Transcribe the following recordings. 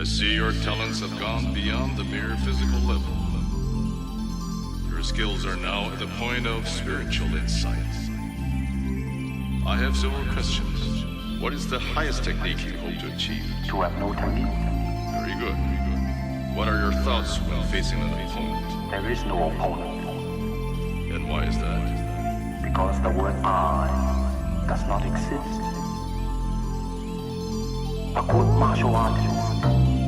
I see your talents have gone beyond the mere physical level. Your skills are now at the point of spiritual insight. I have several questions. What is the highest technique you hope to achieve? To have no technique. Very good. What are your thoughts when facing an opponent? There is no opponent. And why is that? Because the word I does not exist. A good martial artist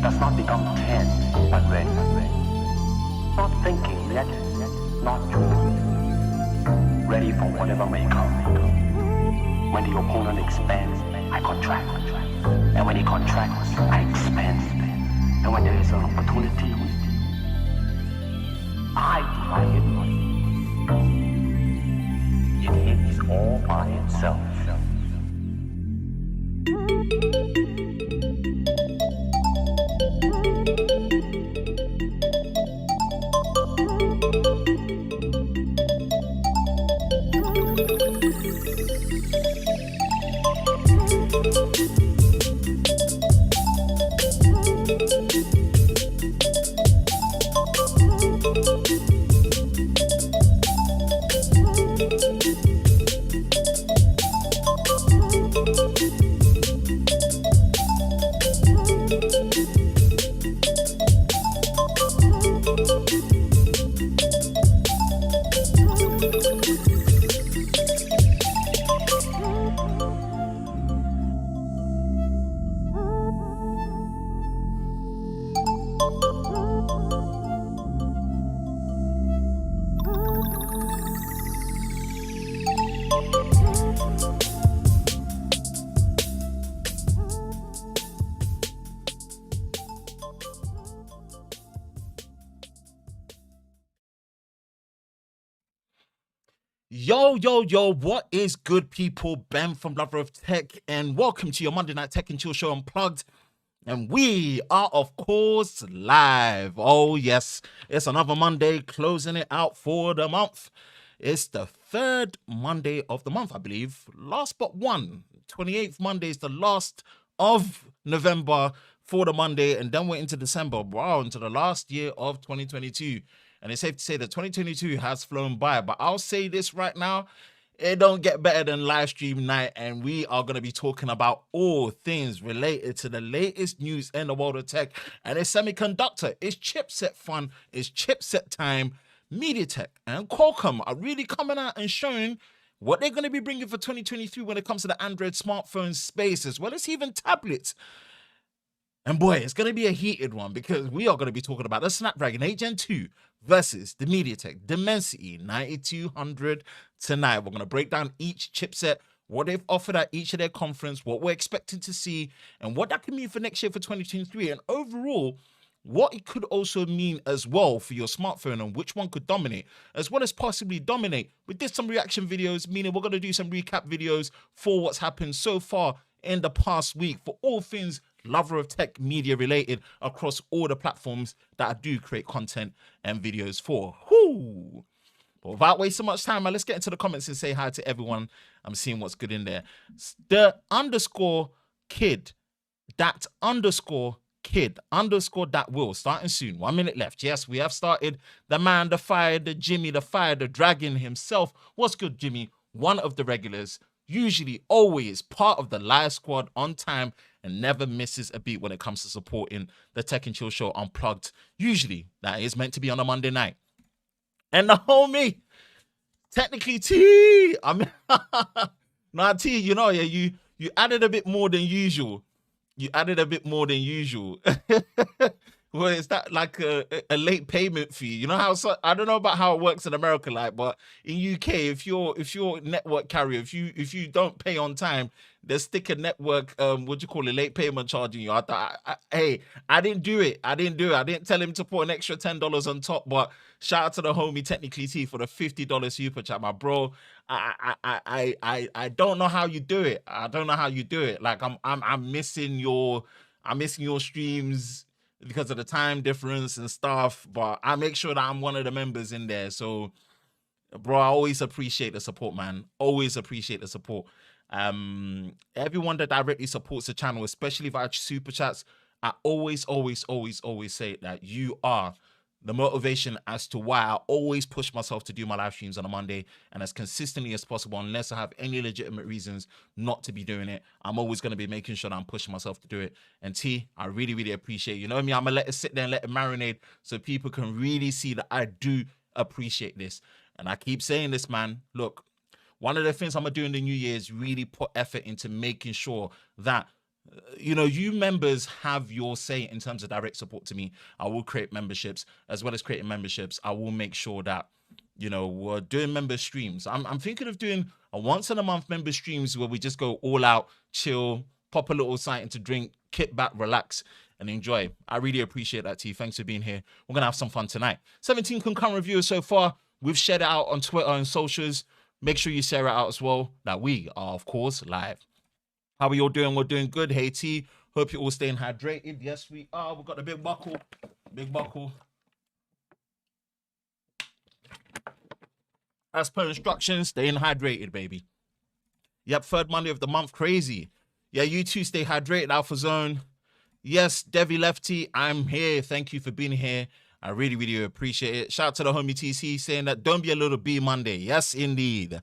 does not become tense but ready. Not thinking yet, not doing. Ready for whatever may come. When the opponent expands, I contract. And when he contracts, I expand. And when there is an opportunity, I do it. It hits all by itself. Yo, what is good, people? Ben from Lover of Tech, and welcome to your Monday Night Tech and Chill Show Unplugged. And we are, of course, live. Oh, yes, it's another Monday, closing it out for the month. It's the third Monday of the month, I believe. Last but one. 28th Monday is the last of November for the Monday, and then we're into December. Wow, into the last year of 2022. And it's safe to say that 2022 has flown by, but I'll say this right now, it don't get better than live stream night, and we are going to be talking about all things related to the latest news in the world of tech, and it's semiconductor, it's chipset fun, it's chipset time. MediaTek and Qualcomm are really coming out and showing what they're going to be bringing for 2023 when it comes to the Android smartphone space, as well as even tablets. And boy, it's going to be a heated one because we are going to be talking about the Snapdragon 8 Gen 2 versus the MediaTek Dimensity 9200 tonight. We're going to break down each chipset, what they've offered at each of their conference, what we're expecting to see, and what that could mean for next year for 2023. And overall, what it could also mean as well for your smartphone and which one could dominate, as well as possibly dominate. We did some reaction videos, meaning we're going to do some recap videos for what's happened so far in the past week for all things Lover of Tech media related across all the platforms that I do create content and videos for. Whoo! But without wasting much time, let's get into the comments and say hi to everyone. I'm seeing what's good in there. The underscore kid, that underscore kid, underscore that will, starting soon. 1 minute left. Yes, we have started. The man, the fire, the Jimmy, the fire, the dragon himself. What's good, Jimmy? One of the regulars, usually always part of the live squad, on time and never misses a beat when it comes to supporting the Tech and Chill Show Unplugged. Usually that is meant to be on a Monday night. And the homie, technically T, I mean, nah, T, you know, yeah, you added a bit more than usual. You added a bit more than usual. Well, is that like a late payment fee? You know how, so I don't know about how it works in America, like, but in UK, if you're network carrier, if you don't pay on time, they stick a network what do you call it, late payment charging you. Hey, I didn't do it. I didn't tell him to put an extra $10 on top. But shout out to the homie Technically T for the $50 super chat, my bro. I don't know how you do it. I don't know how you do it. Like I'm missing your streams because of the time difference and stuff, but I make sure that I'm one of the members in there. So, bro, I always appreciate the support, man. Always appreciate the support. Everyone that directly supports the channel, especially via super chats, I always say that you are the motivation as to why I always push myself to do my live streams on a Monday and as consistently as possible, unless I have any legitimate reasons not to be doing it. I'm always going to be making sure that I'm pushing myself to do it. And T, I really appreciate you know me. I'm gonna let it sit there and let it marinate so people can really see that I do appreciate this. And I keep saying this, man. Look, one of the things I'm gonna do in the new year is really put effort into making sure that you members have your say in terms of direct support to me. I will create memberships. As well as creating memberships, I will make sure that we're doing member streams. I'm thinking of doing a once in a month member streams where we just go all out, chill, pop a little something to drink, kick back, relax, and enjoy. I really appreciate that, T. Thanks for being here. We're gonna have some fun tonight. 17 concurrent reviewers so far. We've shared it out on Twitter and socials. Make sure you share it out as well. That we are, of course, live. How are you all doing? We're doing good. Hey, T. Hope you're all staying hydrated. Yes, we are. We've got the big buckle. Big buckle. As per instructions, staying hydrated, baby. Yep, third Monday of the month. Crazy. Yeah, you too stay hydrated, Alpha Zone. Yes, Devi Lefty, I'm here. Thank you for being here. I really appreciate it. Shout out to the homie TC saying that don't be a little B Monday. Yes, indeed.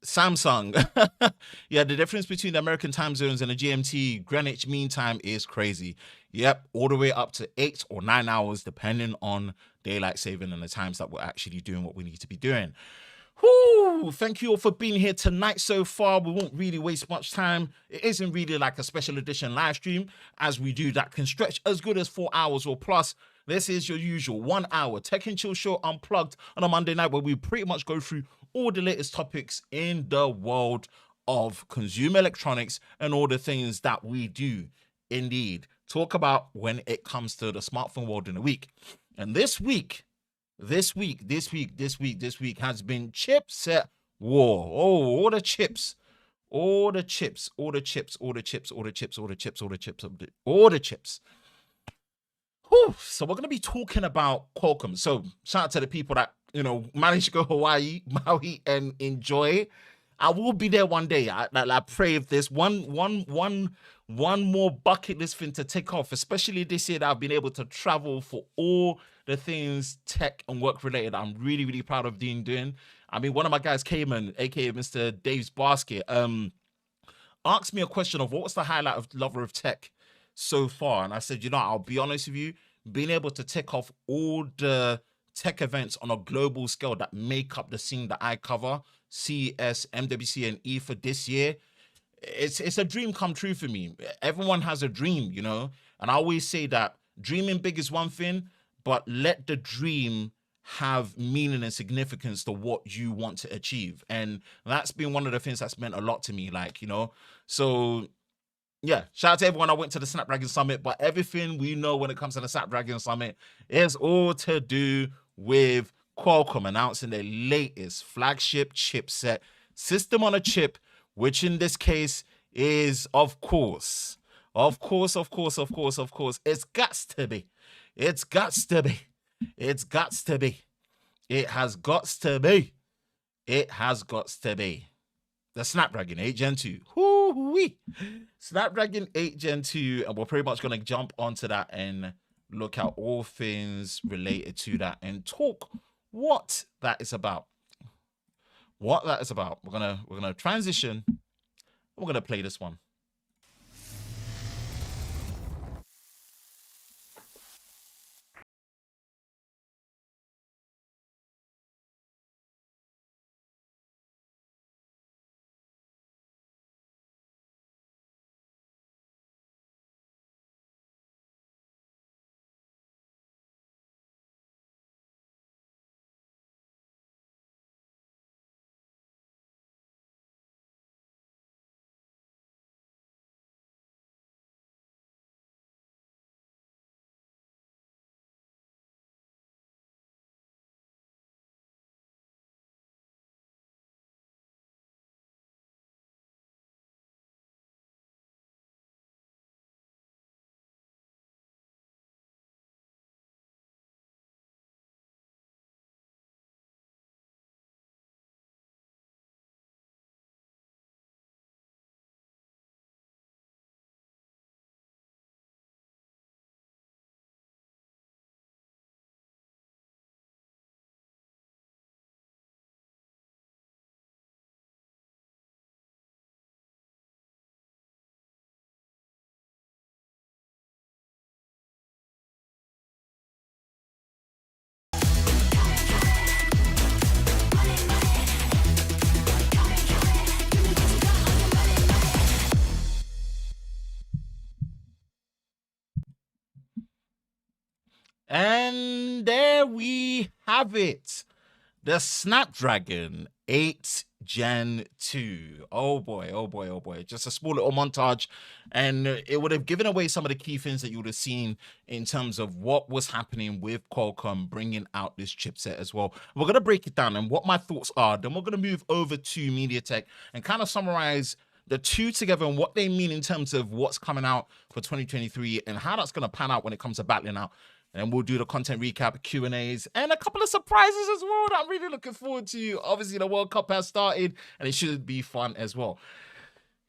Samsung. Yeah, the difference between the American time zones and the GMT Greenwich Mean Time is crazy. Yep, all the way up to 8 or 9 hours, depending on daylight saving and the times that we're actually doing what we need to be doing. Whoo! Thank you all for being here tonight so far. We won't really waste much time. It isn't really like a special edition live stream as we do that can stretch as good as 4 hours or plus. This is your usual 1 hour Tech and Chill show unplugged on a Monday night where we pretty much go through all the latest topics in the world of consumer electronics and all the things that we do indeed talk about when it comes to the smartphone world in a week. And this week has been chipset war. Oh, all the chips. Whew. So we're going to be talking about Qualcomm. So shout out to the people that, managed to go Hawaii, Maui, and enjoy. I will be there one day. I pray if there's one more bucket list thing to take off, especially this year that I've been able to travel for all the things tech and work related. I'm really proud of doing. I mean, one of my guys, Cayman, aka Mr. Dave's Basket, asked me a question of what was the highlight of Lover of Tech so far, and I said, I'll be honest with you, being able to tick off all the tech events on a global scale that make up the scene that I cover, CES, MWC, and E for this year, it's a dream come true for me. Everyone has a dream, and I always say that dreaming big is one thing, but let the dream have meaning and significance to what you want to achieve. And that's been one of the things that's meant a lot to me, so yeah, shout out to everyone I went to the Snapdragon Summit, but everything we know when it comes to the Snapdragon Summit is all to do with Qualcomm announcing their latest flagship chipset, system on a chip, which in this case is, of course, it's gots to be. It has got to be. The Snapdragon 8 Gen 2. Whoo-wee. Snapdragon 8 Gen 2, and we're pretty much going to jump onto that and look at all things related to that and talk what that is about. We're gonna transition. We're gonna play this one. And there we have it. The Snapdragon 8 Gen 2. Oh boy, oh boy, oh boy. Just a small little montage. And it would have given away some of the key things that you would have seen in terms of what was happening with Qualcomm bringing out this chipset as well. We're going to break it down and what my thoughts are. Then we're going to move over to MediaTek and kind of summarize the two together and what they mean in terms of what's coming out for 2023 and how that's going to pan out when it comes to battling out. And we'll do the content recap, Q&As, and a couple of surprises as well that I'm really looking forward to. Obviously, the World Cup has started, and it should be fun as well.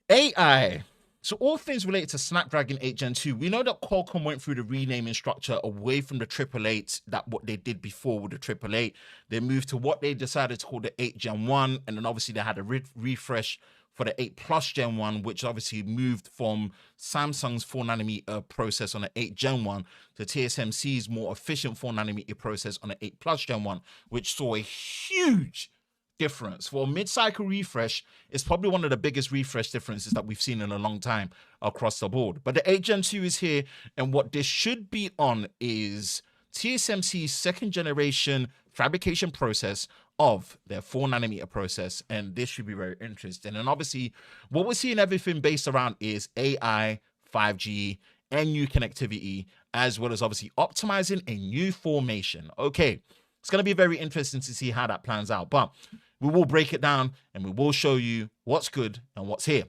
AI. So all things related to Snapdragon 8 Gen 2. We know that Qualcomm went through the renaming structure away from the 888, that what they did before with the 888. They moved to what they decided to call the 8 Gen 1, and then obviously they had a refresh for the 8 Plus Gen 1, which obviously moved from Samsung's 4nm process on the 8 Gen 1 to TSMC's more efficient 4nm process on the 8 Plus Gen 1, which saw a huge difference. For a mid-cycle refresh, it's probably one of the biggest refresh differences that we've seen in a long time across the board. But the 8 Gen 2 is here, and what this should be on is TSMC's second generation fabrication process of their 4nm process, and this should be very interesting. And obviously what we're seeing everything based around is AI, 5G, and new connectivity, as well as obviously optimizing a new formation. Okay, it's going to be very interesting to see how that plans out, but we will break it down and we will show you what's good and what's here.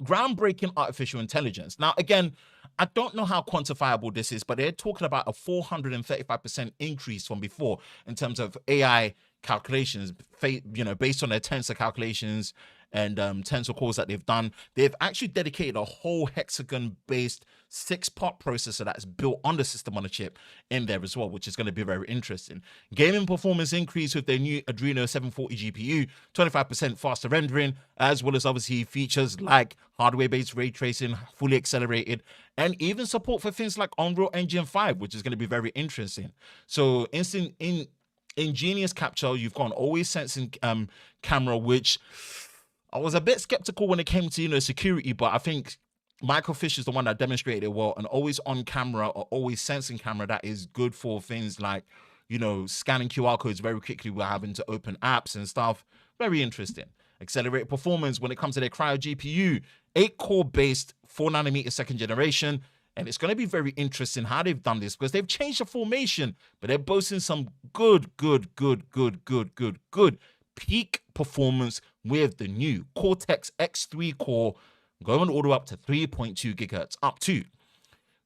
Groundbreaking artificial intelligence. Now, again, I don't know how quantifiable this is, but they're talking about a 435% increase from before in terms of AI calculations, based on their tensor calculations and tensor cores that they've done. They've actually dedicated a whole hexagon-based 6-part processor that's built on the system on a chip in there as well, which is going to be very interesting. Gaming performance increase with their new Adreno 740 GPU, 25% faster rendering, as well as obviously features like hardware-based ray tracing, fully accelerated, and even support for things like Unreal Engine 5, which is going to be very interesting. So ingenious capture, you've got an always sensing camera, which I was a bit skeptical when it came to security, but I think Michael Fish is the one that demonstrated it well. An always on camera or always sensing camera that is good for things like scanning QR codes very quickly without having to open apps and stuff. Very interesting. Accelerated performance when it comes to their Cryo GPU, 8-core based 4nm second generation. And it's going to be very interesting how they've done this, because they've changed the formation, but they're boasting some good peak performance with the new Cortex X3 core, going all the way up to 3.2 gigahertz, up to.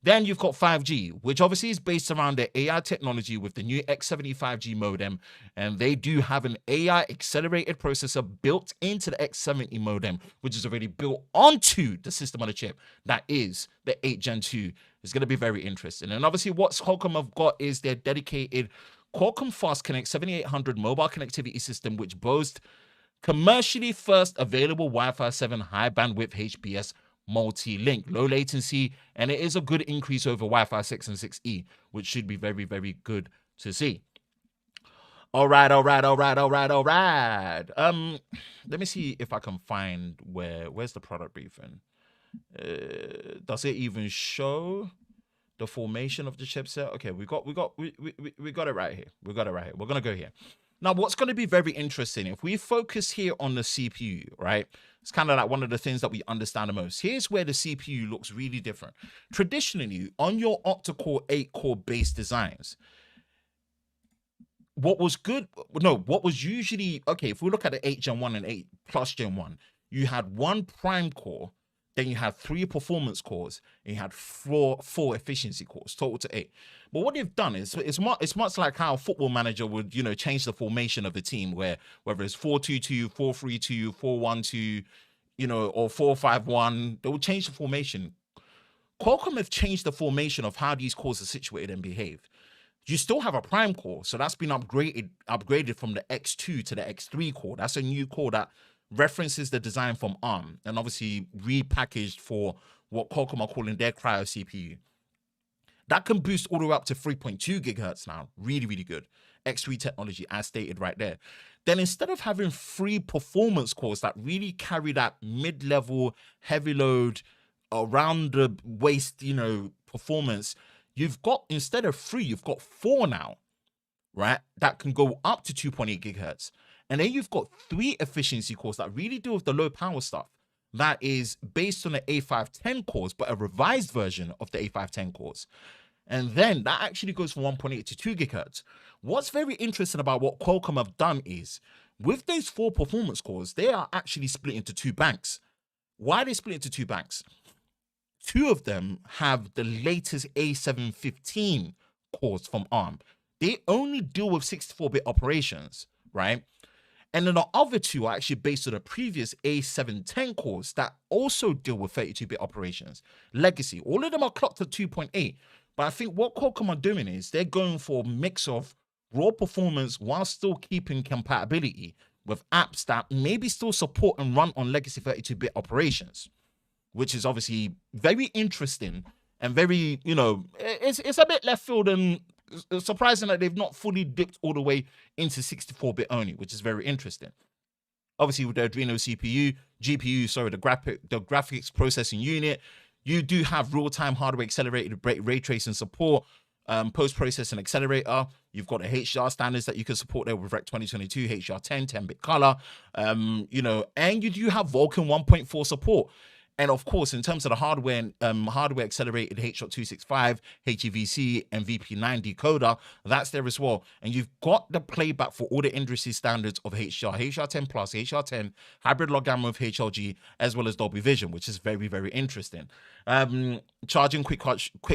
Then you've got 5G, which obviously is based around their AI technology with the new X70 5G modem. And they do have an AI accelerated processor built into the X70 modem, which is already built onto the system on a chip. That is the 8 Gen 2. It's going to be very interesting. And obviously what Qualcomm have got is their dedicated Qualcomm Fast Connect 7800 mobile connectivity system, which boasts commercially first available Wi-Fi 7 high bandwidth HBS multi-link, low latency, and it is a good increase over Wi-Fi 6 and 6E, which should be very, very good to see. All right. Let me see if I can find where's the product briefing. Does it even show the formation of the chipset? Okay, we got it right here. We're gonna go here. Now, what's going to be very interesting, if we focus here on the CPU, right? It's kind of like one of the things that we understand the most. Here's where the CPU looks really different. Traditionally, on your octa-core 8-core based designs, what was usually, okay, if we look at the 8 Gen 1 and 8 Plus Gen 1, you had one prime core, then you had 3 performance cores, and you had 4 efficiency cores, total to 8. But what they've done is it's much like how a football manager would, change the formation of the team, where whether it's 4-2-2, 4-3-2, 4-1-2, or 4-5-1, they will change the formation. Qualcomm have changed the formation of how these cores are situated and behave. You still have a prime core, so that's been upgraded from the X2 to the X3 core. That's a new core that references the design from ARM and obviously repackaged for what Qualcomm are calling their Cryo CPU. That can boost all the way up to 3.2 gigahertz now. Really, really good. X3 technology, as stated right there. Then instead of having 3 performance cores that really carry that mid-level, heavy load, around the waist, performance, you've got, instead of 3, you've got 4 now, right? That can go up to 2.8 gigahertz. And then you've got 3 efficiency cores that really deal with the low power stuff. That is based on the A510 cores, but a revised version of the A510 cores. And then that actually goes from 1.8 to 2 gigahertz. What's very interesting about what Qualcomm have done is, with those 4 performance cores, they are actually split into 2 banks. Why are they split into 2 banks? 2 of them have the latest A715 cores from ARM. They only deal with 64-bit operations, right? And then the other 2 are actually based on the previous A710 cores that also deal with 32-bit operations. Legacy. All of them are clocked at 2.8. But I think what Qualcomm are doing is they're going for a mix of raw performance while still keeping compatibility with apps that maybe still support and run on legacy 32-bit operations, which is obviously very interesting and very, it's a bit left field and surprising that they've not fully dipped all the way into 64-bit only, which is very interesting. Obviously, with the Adreno GPU, the graphics processing unit, you do have real-time hardware accelerated ray tracing support, post-processing accelerator. You've got the HDR standards that you can support there with Rec 2022, HDR10, 10-bit color, and you do have Vulkan 1.4 support. And of course, in terms of the hardware accelerated H.265, HEVC, and VP9 decoder, that's there as well. And you've got the playback for all the industry standards of HDR, HDR10 Plus, HDR10, hybrid log gamma with HLG, as well as Dolby Vision, which is very, very interesting. Charging quick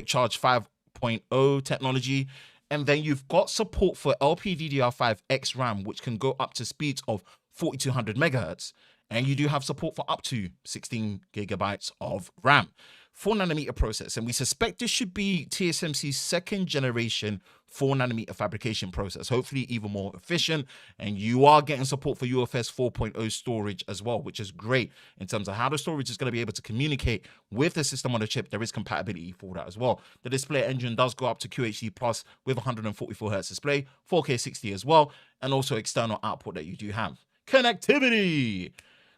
charge 5.0 technology. And then you've got support for LPDDR5 XRAM, which can go up to speeds of 4200 megahertz. And you do have support for up to 16 gigabytes of RAM. 4nm process, and we suspect this should be TSMC's 2nd generation 4nm fabrication process, hopefully even more efficient. And you are getting support for UFS 4.0 storage as well, which is great in terms of how the storage is going to be able to communicate with the system on the chip. There is compatibility for that as well. The display engine does go up to QHD plus with 144 Hz display, 4K 60 as well, and also external output that you do have. Connectivity.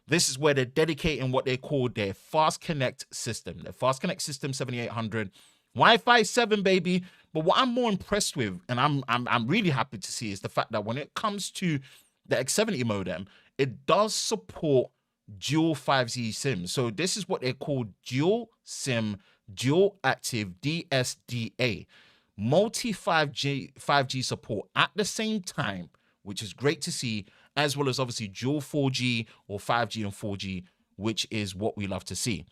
This is where they're dedicating what they call their Fast Connect system. The Fast Connect system 7800, Wi-Fi 7, baby. But what I'm more impressed with, and I'm really happy to see, is the fact that when it comes to the X70 modem, it does support dual 5G SIM. So this is what they call dual SIM, dual active DSDA, multi 5G support at the same time, which is great to see, as well as obviously dual 4G or 5G and 4G, which is what we love to see.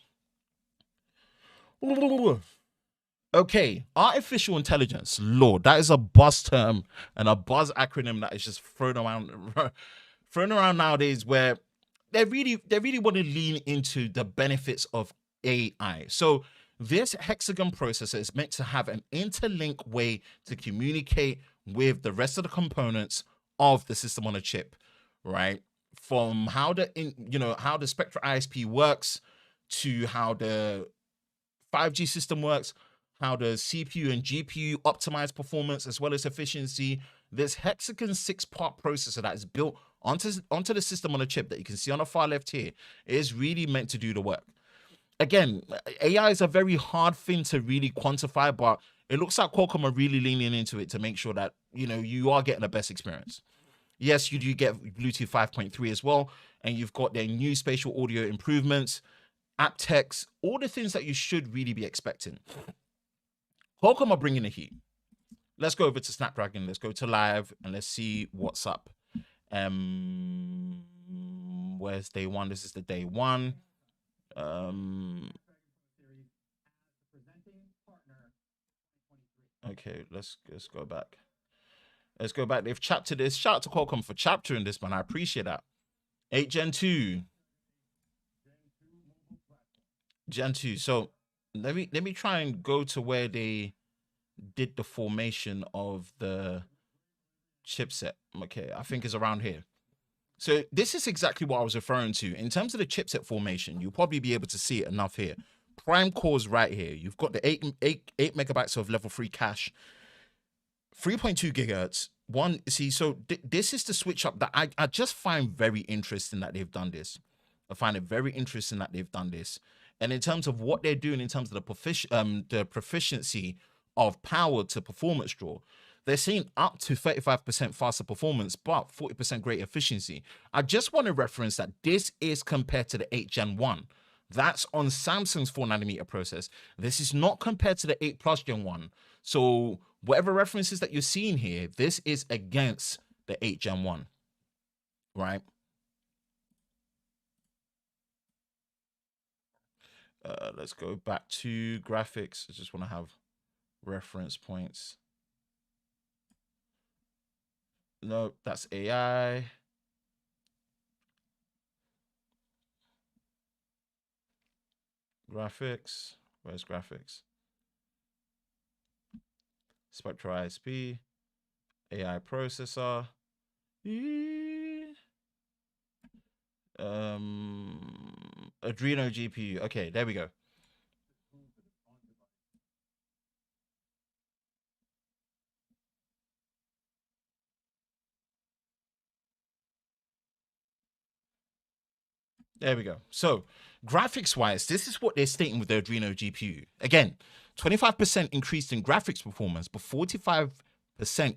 Okay, artificial intelligence, Lord, that is a buzz term and a buzz acronym that is just thrown around nowadays, where they really want to lean into the benefits of AI. So this hexagon processor is meant to have an interlink way to communicate with the rest of the components of the system on a chip, right? From how the Spectra ISP works, to how the 5G system works, how the CPU and GPU optimize performance as well as efficiency. This hexagon 6-part processor that is built onto the system on a chip that you can see on the far left here is really meant to do the work. Again, AI is a very hard thing to really quantify, but it looks like Qualcomm are really leaning into it to make sure that you are getting the best experience. Yes, you do get Bluetooth 5.3 as well, and you've got their new spatial audio improvements, aptX, all the things that you should really be expecting. Qualcomm are bringing the heat. Let's go over to Snapdragon. Let's go to live and let's see what's up. Where's day one? This is the day one. Okay, let's go back. Let's go back. They've chaptered this. Shout out to Qualcomm for chaptering this, man. I appreciate that. 8 Gen 2. Gen 2. So let me try and go to where they did the formation of the chipset. Okay, I think it's around here. So this is exactly what I was referring to. In terms of the chipset formation, you'll probably be able to see it enough here. Prime cores right here. You've got the 8 megabytes of level 3 cache, 3.2 gigahertz. This is the switch up that I just find very interesting that they've done this. I find it very interesting that they've done this. And in terms of what they're doing, in terms of the proficiency of power to performance draw. They're seeing up to 35% faster performance, but 40% greater efficiency. I just want to reference that this is compared to the 8 Gen 1. That's on Samsung's 4nm process. This is not compared to the 8 Plus Gen 1. So whatever references that you're seeing here, this is against the 8 Gen 1, right? Let's go back to graphics. I just want to have reference points. No, that's AI. Graphics. Where's graphics? Spectral ISP. AI processor. Adreno GPU. Okay, there we go. There we go. So graphics-wise, this is what they're stating with the Adreno GPU. Again, 25% increase in graphics performance, but 45%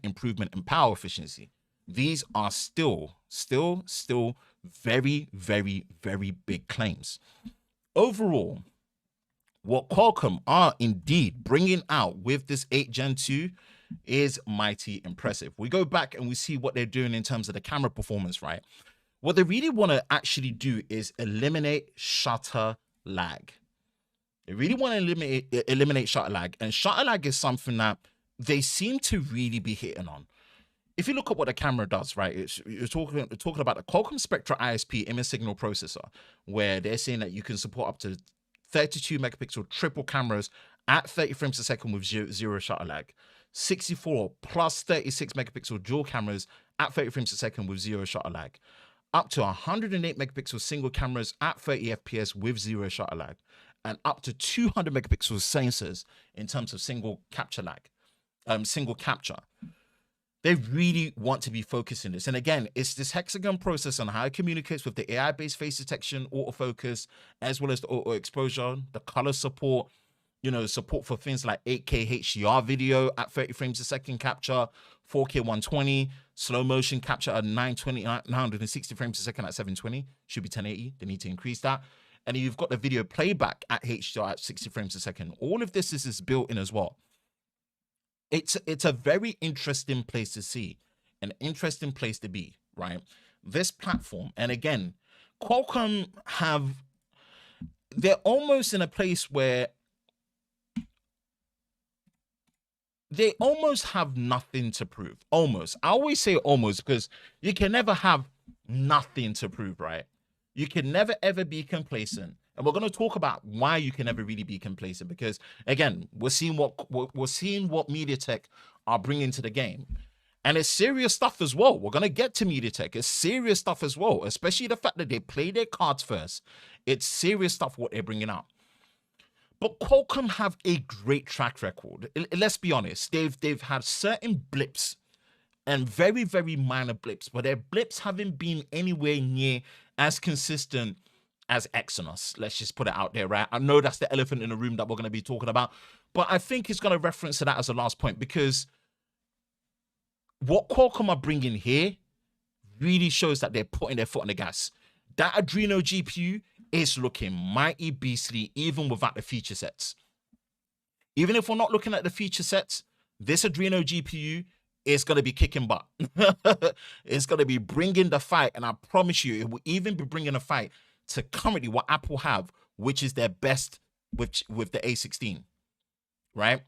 improvement in power efficiency. These are still very, very, very big claims. Overall, what Qualcomm are indeed bringing out with this 8 Gen 2 is mighty impressive. We go back and we see what they're doing in terms of the camera performance, right? What they really want to actually do is eliminate shutter lag. They really want to eliminate shutter lag, and shutter lag is something that they seem to really be hitting on. If you look at what the camera does, right, you're talking about the Qualcomm Spectra ISP image signal processor, where they're saying that you can support up to 32 megapixel triple cameras at 30 frames a second with zero shutter lag. 64 plus 36 megapixel dual cameras at 30 frames a second with zero shutter lag. Up to 108 megapixel single cameras at 30 FPS with zero shutter lag, and up to 200 megapixel sensors in terms of single capture. They really want to be focusing this. And again, it's this hexagon process and how it communicates with the AI-based face detection, autofocus, as well as the auto exposure, the color support, support for things like 8K HDR video at 30 frames a second capture, 4K 120, slow motion capture at 960 frames a second at 720, should be 1080. They need to increase that. And you've got the video playback at HDR at 60 frames a second. All of this is built in as well. It's a very interesting place to see, an interesting place to be, right? This platform, and again, Qualcomm they're almost in a place where they almost have nothing to prove. Almost. I always say almost because you can never have nothing to prove, right? You can never, ever be complacent. And we're going to talk about why you can never really be complacent, because again, we're seeing what MediaTek are bringing to the game, and it's serious stuff as well. We're going to get to MediaTek. It's serious stuff as well, especially the fact that they play their cards first. It's serious stuff what they're bringing out. But Qualcomm have a great track record. Let's be honest. They've had certain blips, and very, very minor blips, but their blips haven't been anywhere near as consistent as Exynos. Let's just put it out there, right? I know that's the elephant in the room that we're going to be talking about, but I think it's going to reference to that as a last point, because what Qualcomm are bringing here really shows that they're putting their foot on the gas. That Adreno GPU is looking mighty beastly, even without the feature sets. Even if we're not looking at the feature sets, this Adreno GPU is going to be kicking butt. It's going to be bringing the fight, and I promise you, it will even be bringing a fight to currently what Apple have, which is their best with the A16, right?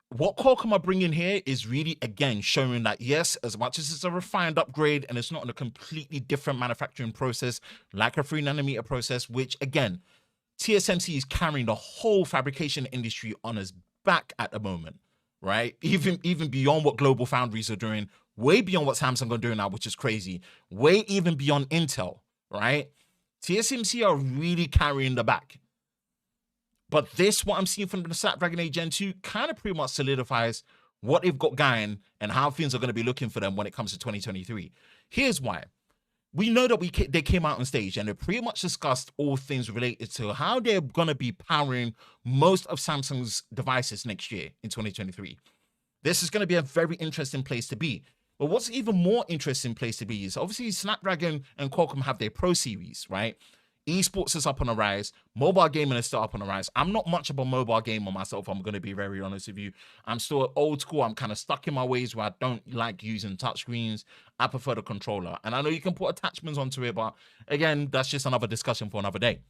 What Qualcomm are bringing here is really, again, showing that, yes, as much as it's a refined upgrade and it's not in a completely different manufacturing process, like a 3nm process, which, again, TSMC is carrying the whole fabrication industry on its back at the moment, right? Even beyond what global foundries are doing, way beyond what Samsung are doing now, which is crazy, way even beyond Intel, right? TSMC are really carrying the back. But this, what I'm seeing from the Snapdragon 8 Gen 2, kind of pretty much solidifies what they've got going and how things are going to be looking for them when it comes to 2023. Here's why. we know that they came out on stage and they pretty much discussed all things related to how they're going to be powering most of Samsung's devices next year in 2023. This is going to be a very interesting place to be. But what's even more interesting place to be is obviously Snapdragon and Qualcomm have their Pro series, right? Esports is up on the rise. Mobile gaming is still up on the rise. I'm not much of a mobile gamer myself. I'm going to be very honest with you. I'm still old school. I'm kind of stuck in my ways where I don't like using touchscreens. I prefer the controller. And I know you can put attachments onto it, but again, that's just another discussion for another day.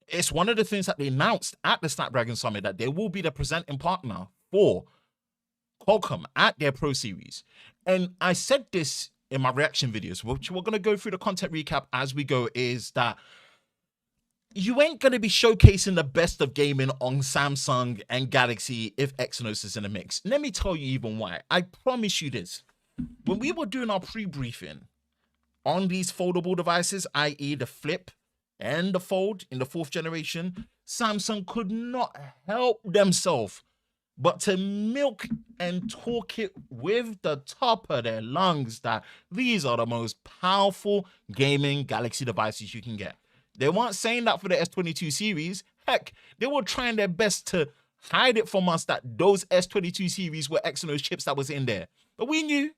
It's one of the things that they announced at the Snapdragon Summit that they will be the presenting partner for Qualcomm at their Pro series. And I said this in my reaction videos, which we're going to go through the content recap as we go, is that you ain't going to be showcasing the best of gaming on Samsung and Galaxy if Exynos is in the mix. Let me tell you even why. I promise you this. When we were doing our pre-briefing on these foldable devices, i.e. the Flip and the Fold in the 4th generation, Samsung could not help themselves but to milk and talk it with the top of their lungs that these are the most powerful gaming Galaxy devices you can get. They weren't saying that for the S22 series. Heck, they were trying their best to hide it from us that those S22 series were Exynos chips that was in there. But we knew.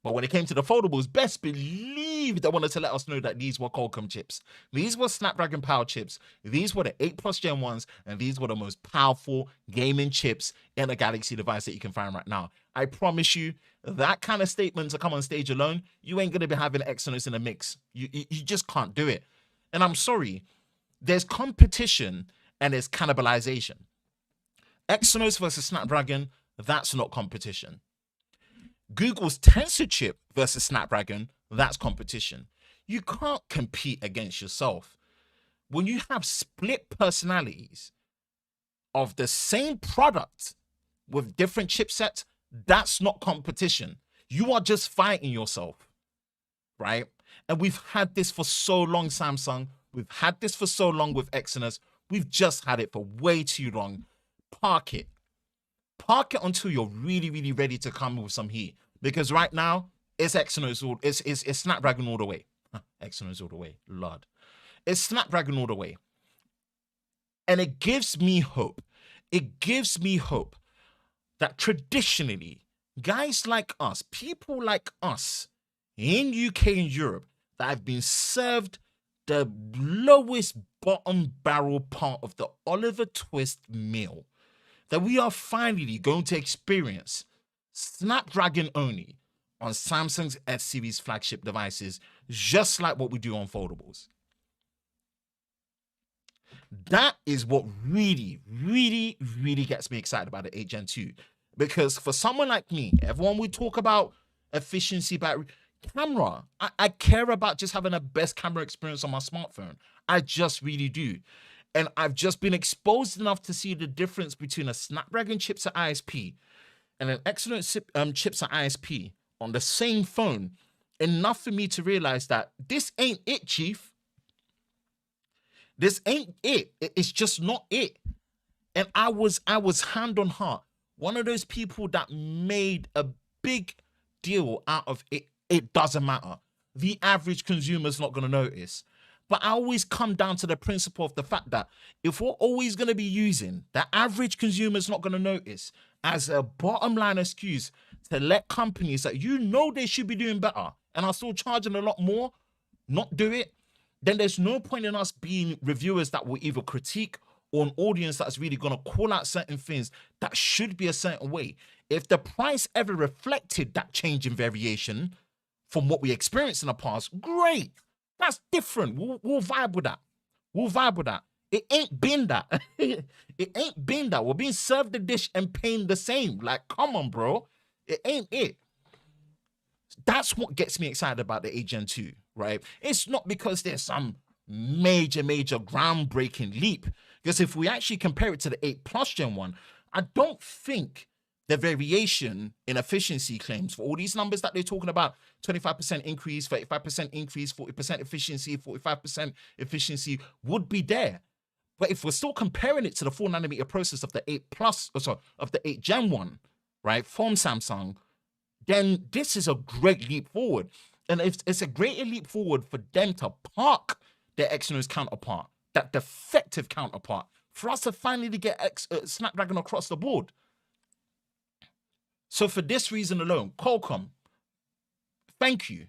But when it came to the foldables, best believe they wanted to let us know that these were Qualcomm chips. These were Snapdragon power chips. These were the 8 Plus Gen 1s, and these were the most powerful gaming chips in a Galaxy device that you can find right now. I promise you, that kind of statement to come on stage alone, you ain't going to be having Exynos in the mix. You just can't do it. And I'm sorry, there's competition and there's cannibalization. Exynos versus Snapdragon, that's not competition. Google's Tensor chip versus Snapdragon, that's competition. You can't compete against yourself. When you have split personalities of the same product with different chipsets, that's not competition. You are just fighting yourself, right? And we've had this for so long, Samsung. We've had this for so long with Exynos. We've just had it for way too long. Park it. Park it until you're really, really ready to come with some heat. Because right now, it's Exynos, it's Snapdragon all the way. Exynos all the way, Lord. It's Snapdragon all the way. And it gives me hope. It gives me hope that traditionally, guys like us, people like us in UK and Europe that have been served the lowest bottom barrel part of the Oliver Twist meal, that we are finally going to experience Snapdragon only on Samsung's S series flagship devices, just like what we do on foldables. That is what really, really, really gets me excited about the 8 Gen 2. Because for someone like me, everyone would talk about efficiency, battery, camera. I care about just having the best camera experience on my smartphone. I just really do. And I've just been exposed enough to see the difference between a Snapdragon chipset ISP and an Exynos chipset ISP on the same phone, enough for me to realize that this ain't it, Chief. This ain't it. It's just not it. And I was hand on heart, one of those people that made a big deal out of it. It doesn't matter. The average consumer's not going to notice. But I always come down to the principle of the fact that if we're always going to be using the average consumer's not going to notice as a bottom line excuse to let companies that you know they should be doing better and are still charging a lot more not do it, then there's no point in us being reviewers that will either critique or an audience that's really going to call out certain things that should be a certain way. If the price ever reflected that change in variation from what we experienced in the past, great. That's different. We'll vibe with that. We'll vibe with that. It ain't been that. It ain't been that. We're being served the dish and paying the same. Like, come on, bro. It ain't it. That's what gets me excited about the 8 Gen 2, right? It's not because there's some major groundbreaking leap. Because if we actually compare it to the 8 Plus Gen 1, I don't think the variation in efficiency claims for all these numbers that they're talking about, 25% increase, 35% increase, 40% efficiency, 45% efficiency would be there. But if we're still comparing it to the 4nm process of the 8 Plus, of the 8 Gen 1, right, from Samsung, then this is a great leap forward. And it's a greater leap forward for them to park their Exynos counterpart, that defective counterpart, for us to finally get Snapdragon across the board. So for this reason alone, Qualcomm, thank you.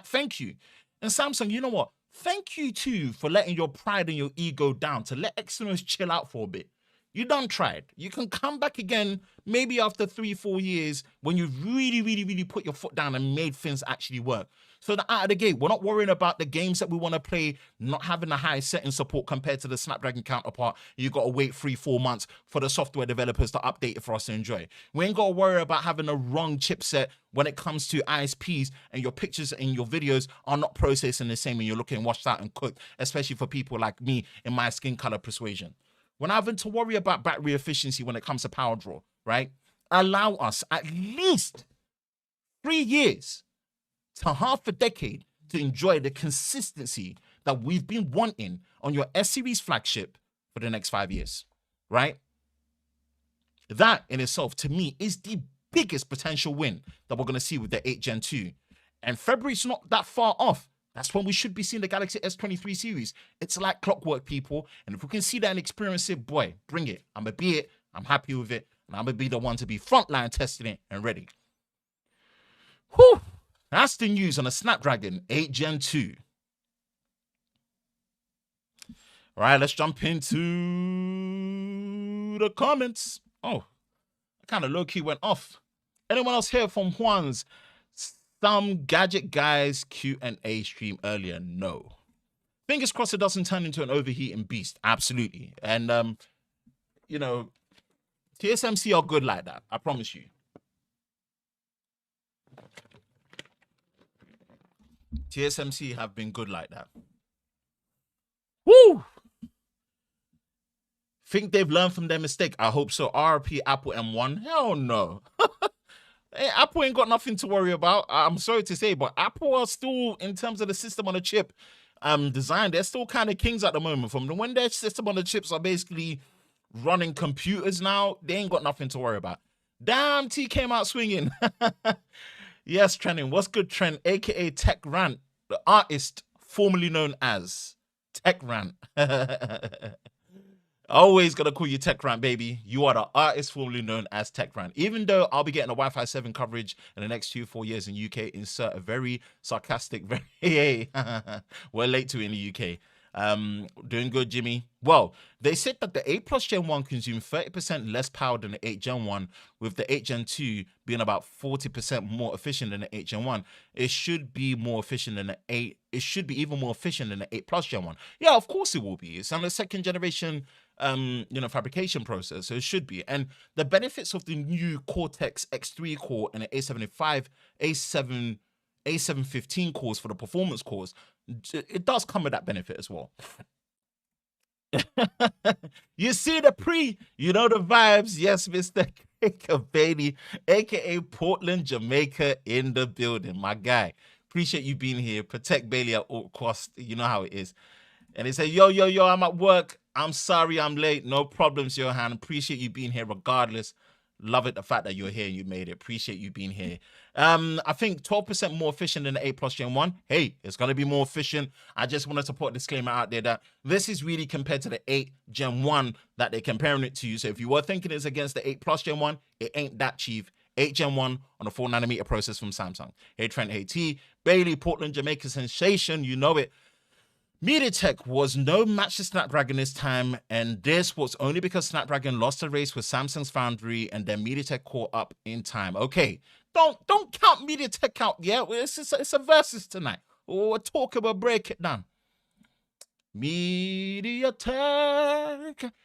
Thank you. And Samsung, you know what? Thank you too for letting your pride and your ego down, to let Exynos chill out for a bit. You done tried. You can come back again maybe after 3-4 years when you've really put your foot down and made things actually work. So that out of the gate, we're not worrying about the games that we want to play not having the high setting support compared to the Snapdragon counterpart. You got to wait 3-4 months for the software developers to update it for us to enjoy. We ain't got to worry about having a wrong chipset when it comes to ISPs and your pictures and your videos are not processing the same and you're looking washed out and cooked, especially for people like me in my skin color persuasion. We're not having to worry about battery efficiency when it comes to power draw, right? Allow us at least 3 years to half a decade to enjoy the consistency that we've been wanting on your S-Series flagship for the next 5 years, right? That in itself, to me, is the biggest potential win that we're going to see with the 8 Gen 2. And February's not that far off. That's when we should be seeing the Galaxy S23 series. It's like clockwork, people. And if we can see that and experience it, boy, bring it. I'm going to be it. I'm happy with it. And I'm going to be the one to be frontline testing it and ready. Whew. That's the news on the Snapdragon 8 Gen 2. All right, let's jump into the comments. Oh, I kind of low-key went off. Anyone else here from Juan's Some Gadget Guys Q&A stream earlier? No. Fingers crossed it doesn't turn into an overheating beast. Absolutely. And, you know, TSMC are good like that. I promise you. TSMC have been good like that. Woo! Think they've learned from their mistake? I hope so. RP Apple M1? Hell no. Hey, Apple ain't got nothing to worry about. I'm sorry to say, but Apple are still, in terms of the system on a chip design, they're still kind of kings at the moment. From when their system on the chips are basically running computers now, they ain't got nothing to worry about. Damn, T came out swinging. Yes, Trending. What's good, Trend? AKA Tech Rant, the artist formerly known as Tech Rant. Always gonna call you Tech Rant, baby. You are the artist formerly known as Tech Rant. Even though I'll be getting a Wi-Fi 7 coverage in the next 2-4 years in UK, insert a very sarcastic, we're late to it in the UK. Doing good, Jimmy. Well, they said that the 8 Plus Gen 1 consumed 30% less power than the 8 Gen 1, with the 8 Gen 2 being about 40% more efficient than the 8 Gen 1. It should be more efficient than the 8. It should be even more efficient than the 8 Plus Gen 1. Yeah, of course it will be. It's on the second generation fabrication process, so it should be. And the benefits of the new Cortex X3 core and the A715 cores for the performance cores, it does come with that benefit as well. You see the you know the vibes. Yes, Mr. Bailey, aka Portland, Jamaica, in the building, my guy. Appreciate you being here. Protect Bailey at all costs. You know how it is. And they say, yo, I'm at work. I'm sorry I'm late. No problems, Johan. Appreciate you being here regardless. Love it, the fact that you're here and you made it. Appreciate you being here. I think 12% more efficient than the 8 Plus Gen 1. Hey, it's going to be more efficient. I just wanted to put a disclaimer out there that this is really compared to the 8 Gen 1 that they're comparing it to. So if you were thinking it's against the 8 Plus Gen 1, it ain't that cheap. 8 Gen 1 on a 4nm process from Samsung. Hey, Trent, hey, T. Bailey, Portland, Jamaica sensation. You know it. MediaTek was no match to Snapdragon this time, and this was only because Snapdragon lost the race with Samsung's foundry, and then MediaTek caught up in time. Okay, don't count MediaTek out yet. It's a versus tonight. We'll talk about, break it down. MediaTek,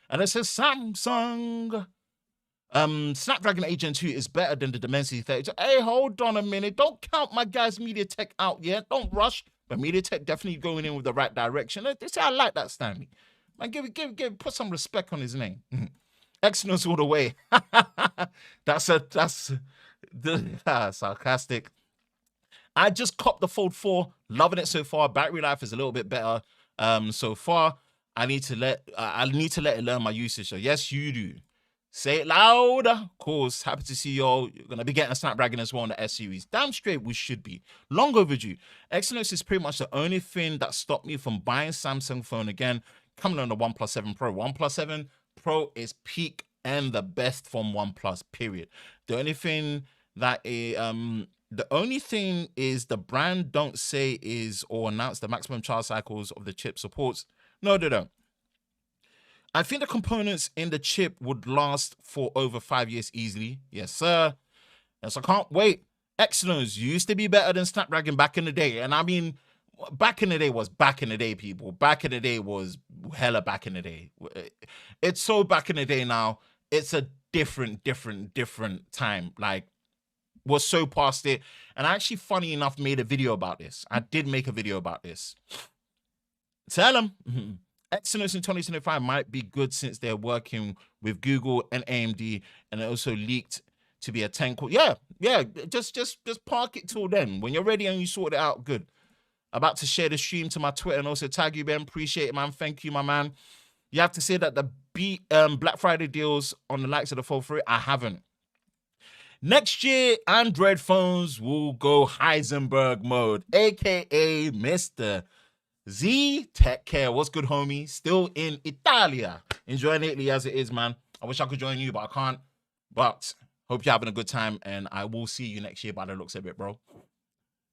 and it says Samsung. Snapdragon 8 Gen 2 is better than the Dimensity 30. Hey, hold on a minute. Don't count my guys MediaTek out yet. Don't rush. But MediaTek definitely going in with the right direction. They say I like that, Stanley. Man, put some respect on his name. Exynos all the way. That's sarcastic. I just copped the Fold 4, loving it so far. Battery life is a little bit better so far. I need to let it learn my usage. So yes, you do. Say it loud. Of course, happy to see y'all. You're going to be getting a Snapdragon as well on the S series. Damn straight we should be. Long overdue. Exynos is pretty much the only thing that stopped me from buying Samsung phone again, coming on the OnePlus 7 Pro. OnePlus 7 Pro is peak and the best from OnePlus, period. The only thing is the brand don't say is or announce the maximum charge cycles of the chip supports. No, they don't. I think the components in the chip would last for over 5 years easily. Yes, sir. Yes, I can't wait. Exynos used to be better than Snapdragon back in the day. And I mean, back in the day was back in the day, people. Back in the day was hella back in the day. It's so back in the day now. It's a different time. Like, we're so past it. And I actually, funny enough, made a video about this. I did make a video about this. Tell them. Exynos in 2025 might be good since they're working with Google and AMD, and it also leaked to be a 10 core. Yeah. Just park it till then. When you're ready and you sort it out, good. About to share the stream to my Twitter and also tag you, Ben. Appreciate it, man. Thank you, my man. You have to say that the Black Friday deals on the likes of the Fold 3, I haven't. Next year, Android phones will go Heisenberg mode, aka Mr. Z Tech Care. What's good, homie? Still in Italia. Enjoying Italy as it is, man. I wish I could join you, but I can't. But hope you're having a good time, and I will see you next year by the looks of it, bro.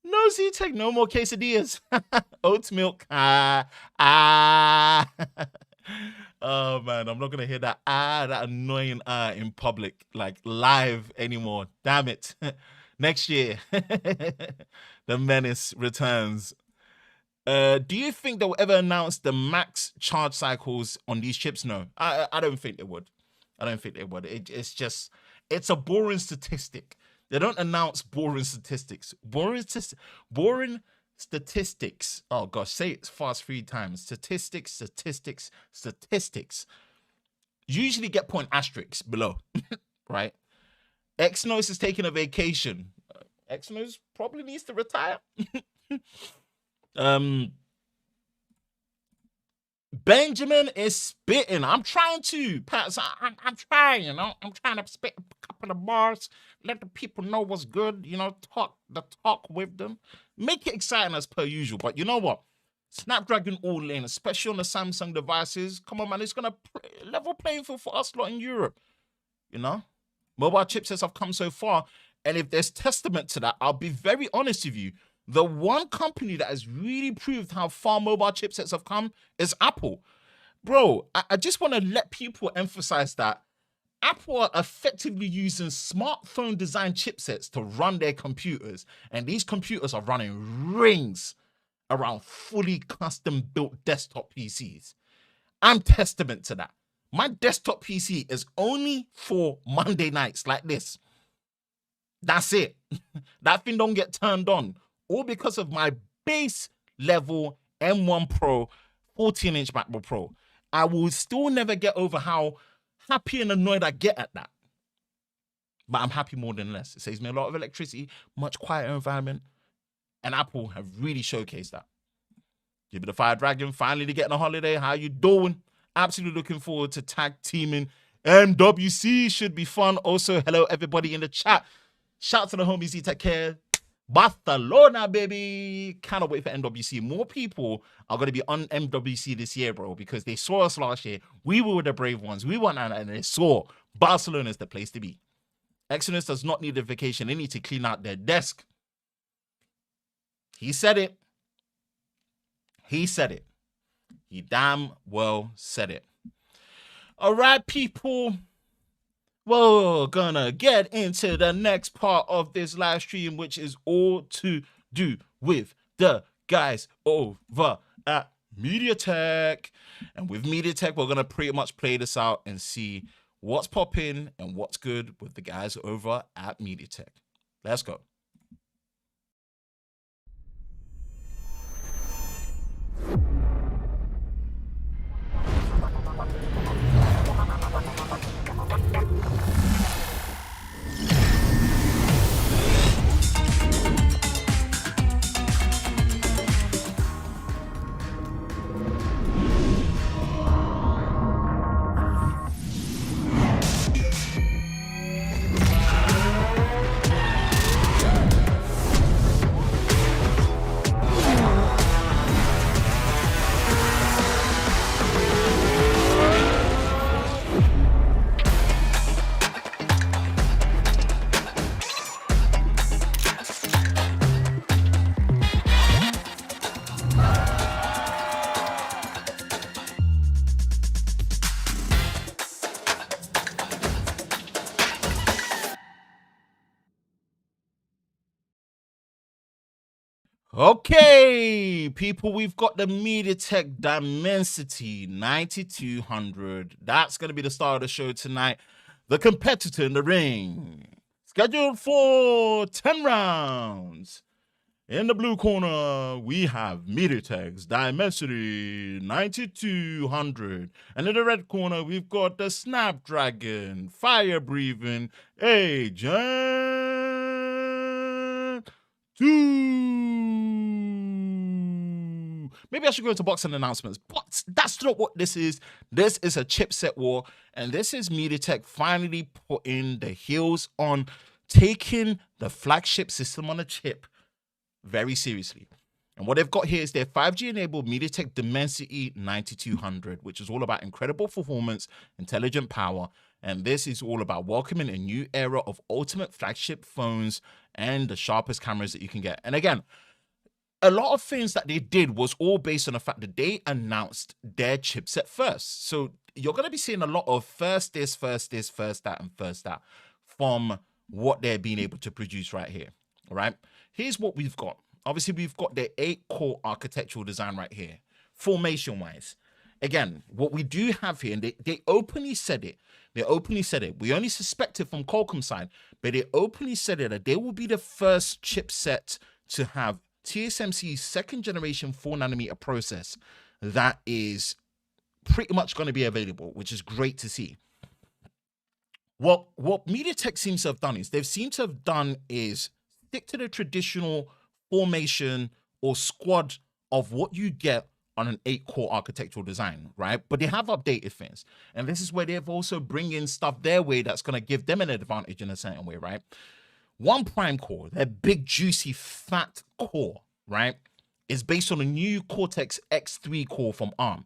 No Z Tech, no more quesadillas. Oat milk. Oh, man, I'm not going to hear that annoying in public, like live anymore. Damn it. Next year, the menace returns. Do you think they'll ever announce the max charge cycles on these chips? No, I don't think they would. I don't think they would. It's a boring statistic. They don't announce boring statistics. Boring statistics. Oh gosh, say it fast 3 times. Statistics. Usually get point asterisks below, right? Exynos is taking a vacation. Exynos probably needs to retire. Benjamin is spitting. I'm trying to, Pat. I'm trying, you know. I'm trying to spit a couple of bars, let the people know what's good, you know, talk with them. Make it exciting as per usual. But you know what? Snapdragon all in, especially on the Samsung devices. Come on, man. It's going to level playing field for us lot in Europe. You know? Mobile chipsets have come so far. And if there's testament to that, I'll be very honest with you. The one company that has really proved how far mobile chipsets have come is Apple. Bro, I just want to let people emphasize that Apple are effectively using smartphone design chipsets to run their computers. And these computers are running rings around fully custom built desktop PCs. I'm testament to that. My desktop PC is only for Monday nights like this. That's it. That thing don't get turned on. All because of my base level M1 Pro 14-inch MacBook Pro. I will still never get over how happy and annoyed I get at that. But I'm happy more than less. It saves me a lot of electricity, much quieter environment. And Apple have really showcased that. Give it a Fire Dragon, finally getting a holiday. How you doing? Absolutely looking forward to tag teaming. MWC should be fun. Also, hello everybody in the chat. Shout out to the homies Z Tech Care. Barcelona, baby. Cannot wait for MWC. More people are going to be on MWC this year, bro, because they saw us last year. We were the brave ones. We went out and they saw Barcelona is the place to be. Exynos does not need a vacation. They need to clean out their desk. He said it. He said it. He damn well said it. All right, people. We're gonna get into the next part of this live stream, which is all to do with the guys over at MediaTek. And with MediaTek, we're gonna pretty much play this out and see what's popping and what's good with the guys over at MediaTek. Let's go. Okay, people, we've got the MediaTek Dimensity 9200. That's going to be the star of the show tonight. The competitor in the ring. Scheduled for 10 rounds. In the blue corner, we have MediaTek's Dimensity 9200. And in the red corner, we've got the Snapdragon fire-breathing Agent 2. Maybe I should go into boxing announcements, but that's not what this is. This is a chipset war, and this is MediaTek finally putting the heels on, taking the flagship system on a chip very seriously. And what they've got here is their 5G-enabled MediaTek Dimensity 9200, which is all about incredible performance, intelligent power, and this is all about welcoming a new era of ultimate flagship phones and the sharpest cameras that you can get. And again, a lot of things that they did was all based on the fact that they announced their chipset first. So you're going to be seeing a lot of first this, first that, and first that from what they're being able to produce right here. All right. Here's what we've got. Obviously, we've got the 8-core architectural design right here, formation-wise. Again, what we do have here, and they openly said it. They openly said it. We only suspect it from Qualcomm side, but they openly said it that they will be the first chipset to have TSMC's second generation 4nm process that is pretty much going to be available, which is great to see. What MediaTek seems to have done is stick to the traditional formation or squad of what you get on an 8-core architectural design, right? But they have updated things. And this is where they've also bring in stuff their way that's going to give them an advantage in a certain way, right? One prime core, their big, juicy, fat core, right, is based on a new Cortex X3 core from ARM,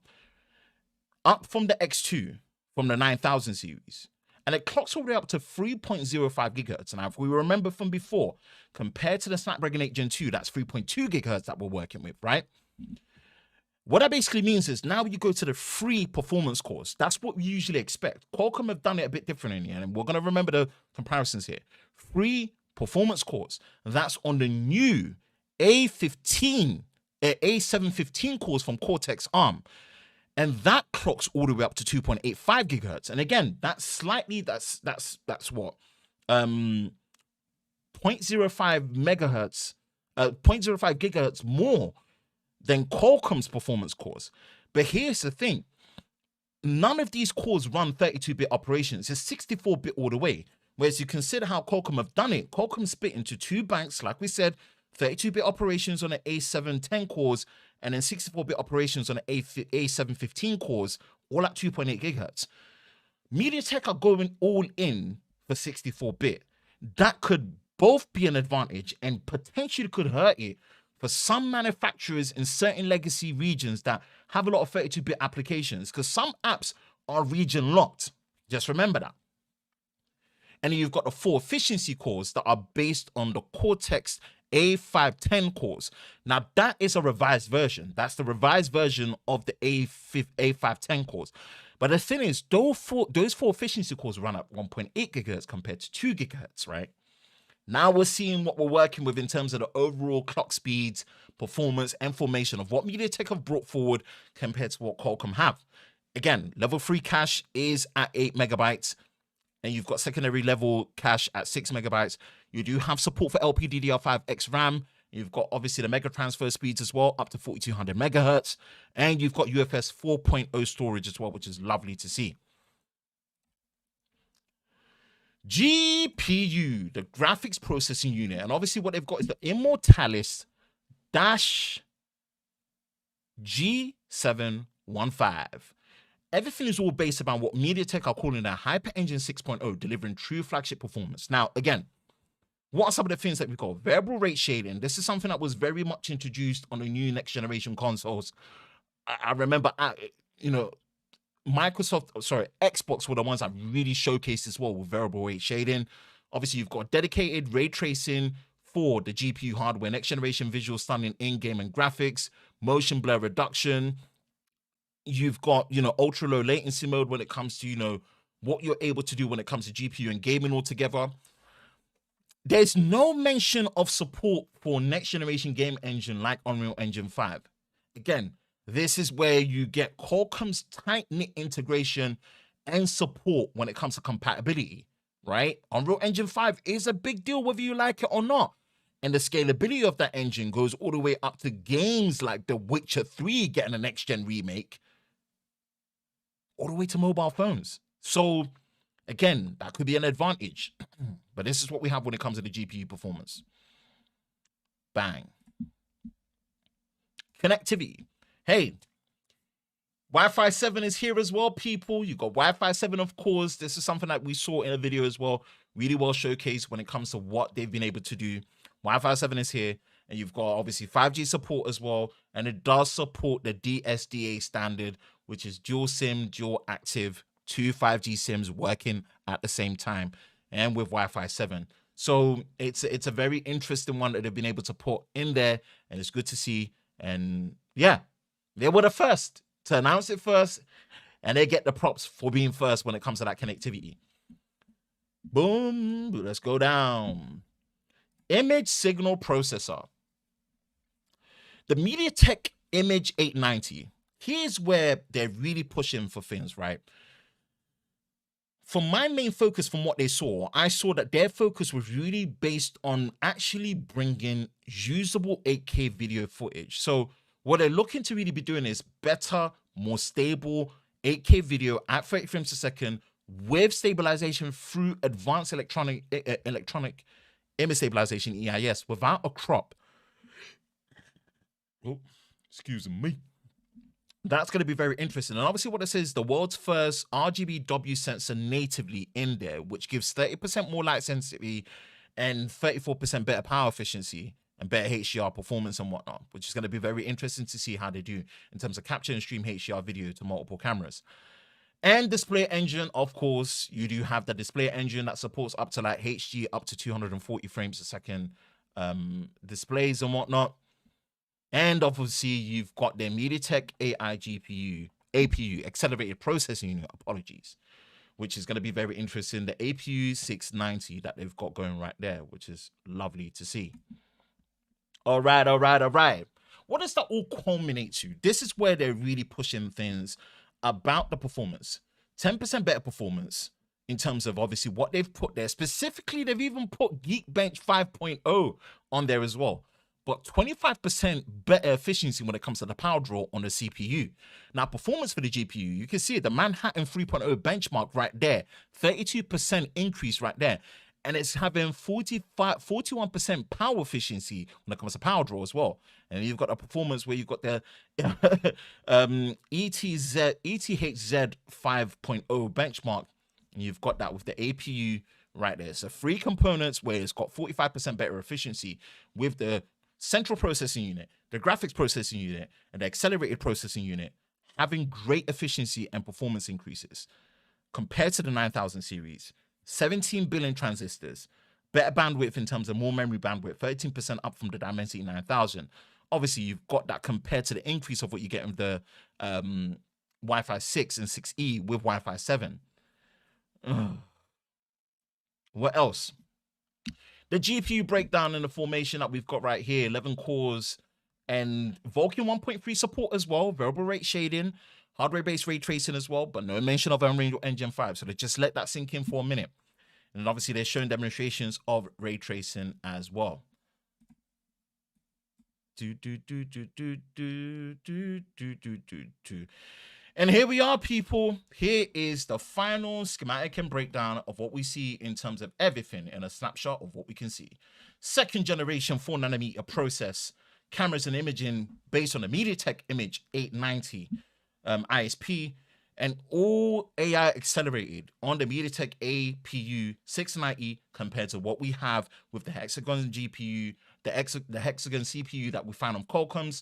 up from the X2, from the 9000 series. And it clocks all the way up to 3.05 gigahertz. Now, if we remember from before, compared to the Snapdragon 8 Gen 2, that's 3.2 gigahertz that we're working with, right? What that basically means is now you go to the free performance cores. That's what we usually expect. Qualcomm have done it a bit differently, and we're going to remember the comparisons here. Free performance cores. That's on the new A715 cores from Cortex ARM. And that clocks all the way up to 2.85 gigahertz. And again, that's what 0.05 megahertz, 0.05 gigahertz more than Qualcomm's performance cores. But here's the thing. None of these cores run 32-bit operations. It's 64-bit all the way. Whereas you consider how Qualcomm have done it, Qualcomm split into two banks, like we said, 32-bit operations on the A710 cores, and then 64-bit operations on the A715 cores, all at 2.8 gigahertz. MediaTek are going all in for 64-bit. That could both be an advantage and potentially could hurt it for some manufacturers in certain legacy regions that have a lot of 32-bit applications, because some apps are region locked. Just remember that. And then you've got the 4 efficiency cores that are based on the Cortex A510 cores. Now, that is a revised version. That's the revised version of the A510 cores. But the thing is, those four efficiency cores run at 1.8 gigahertz compared to 2 gigahertz, right? Now we're seeing what we're working with in terms of the overall clock speeds, performance, and formation of what MediaTek have brought forward compared to what Qualcomm have. Again, level 3 cache is at 8 megabytes, and you've got secondary level cache at 6 megabytes. You do have support for LPDDR5X RAM. You've got obviously the mega transfer speeds as well, up to 4200 megahertz. And you've got UFS 4.0 storage as well, which is lovely to see. GPU, the graphics processing unit. And obviously what they've got is the Immortalis G715. Everything is all based around what MediaTek are calling their Hyper Engine 6.0, delivering true flagship performance. Now, again, what are some of the things that we've got? Variable rate shading. This is something that was very much introduced on the new next generation consoles. I remember, Xbox were the ones that really showcased as well with variable rate shading. Obviously, you've got dedicated ray tracing for the GPU hardware, next generation visual stunning in-game and graphics, motion blur reduction. You've got, ultra low latency mode when it comes to, what you're able to do when it comes to GPU and gaming altogether. There's no mention of support for next generation game engine like Unreal Engine 5. Again, this is where you get Qualcomm's tight-knit integration and support when it comes to compatibility, right? Unreal Engine 5 is a big deal whether you like it or not. And the scalability of that engine goes all the way up to games like The Witcher 3 getting a next-gen remake, all the way to mobile phones. So, again, that could be an advantage. But this is what we have when it comes to the GPU performance. Bang. Connectivity. Hey, Wi-Fi 7 is here as well, people. You got Wi-Fi 7, of course. This is something that we saw in a video as well. Really well showcased when it comes to what they've been able to do. Wi-Fi 7 is here. And you've got, obviously, 5G support as well. And it does support the DSDA standard, which is dual SIM, dual active, 2 5G SIMs working at the same time. And with Wi-Fi 7. So it's a very interesting one that they've been able to put in there. And it's good to see. And yeah, they were the first to announce it first, and they get the props for being first when it comes to that connectivity. Boom, let's go down. Image signal processor. The MediaTek Image 890. Here's where they're really pushing for things, right? For my main focus from what they saw, I saw that their focus was really based on actually bringing usable 8K video footage. So what they're looking to really be doing is better, more stable 8K video at 30 frames a second with stabilization through advanced electronic image stabilization, EIS, without a crop. Oh, excuse me. That's going to be very interesting. And obviously what it says, the world's first RGBW sensor natively in there, which gives 30% more light sensitivity and 34% better power efficiency and better HDR performance and whatnot, which is going to be very interesting to see how they do in terms of capture and stream HDR video to multiple cameras. And display engine, of course, you do have the display engine that supports up to like HD, up to 240 frames a second displays and whatnot. And obviously, you've got their MediaTek AI GPU, APU, Accelerated Processing Unit, apologies, which is going to be very interesting. The APU 690 that they've got going right there, which is lovely to see. All right. What does that all culminate to? This is where they're really pushing things about the performance. 10% better performance in terms of obviously what they've put there. Specifically, they've even put Geekbench 5.0 on there as well. But 25% better efficiency when it comes to the power draw on the CPU. Now, performance for the GPU, you can see it, the Manhattan 3.0 benchmark right there, 32% increase right there. And it's having 41% power efficiency when it comes to power draw as well. And you've got a performance where you've got the ETHZ 5.0 benchmark. And you've got that with the APU right there. So 3 components where it's got 45% better efficiency with the central processing unit, the graphics processing unit, and the accelerated processing unit having great efficiency and performance increases compared to the 9000 series. 17 billion transistors, better bandwidth in terms of more memory bandwidth, 13% up from the Dimensity 9000. Obviously, you've got that compared to the increase of what you get with the Wi-Fi 6 and 6E with Wi-Fi 7. What else? The GPU breakdown and the formation that we've got right here, 11 cores and Vulkan 1.3 support as well, variable rate shading, hardware-based ray tracing as well, but no mention of Unreal Engine 5. So they just let that sink in for a minute. And obviously they're showing demonstrations of ray tracing as well. And here we are, people. Here is the final schematic and breakdown of what we see in terms of everything in a snapshot of what we can see. Second generation 4nm process, cameras and imaging based on the MediaTek Image 890 ISP, and all AI accelerated on the MediaTek APU 690 compared to what we have with the Hexagon GPU, the Hexagon CPU that we found on Qualcomm's.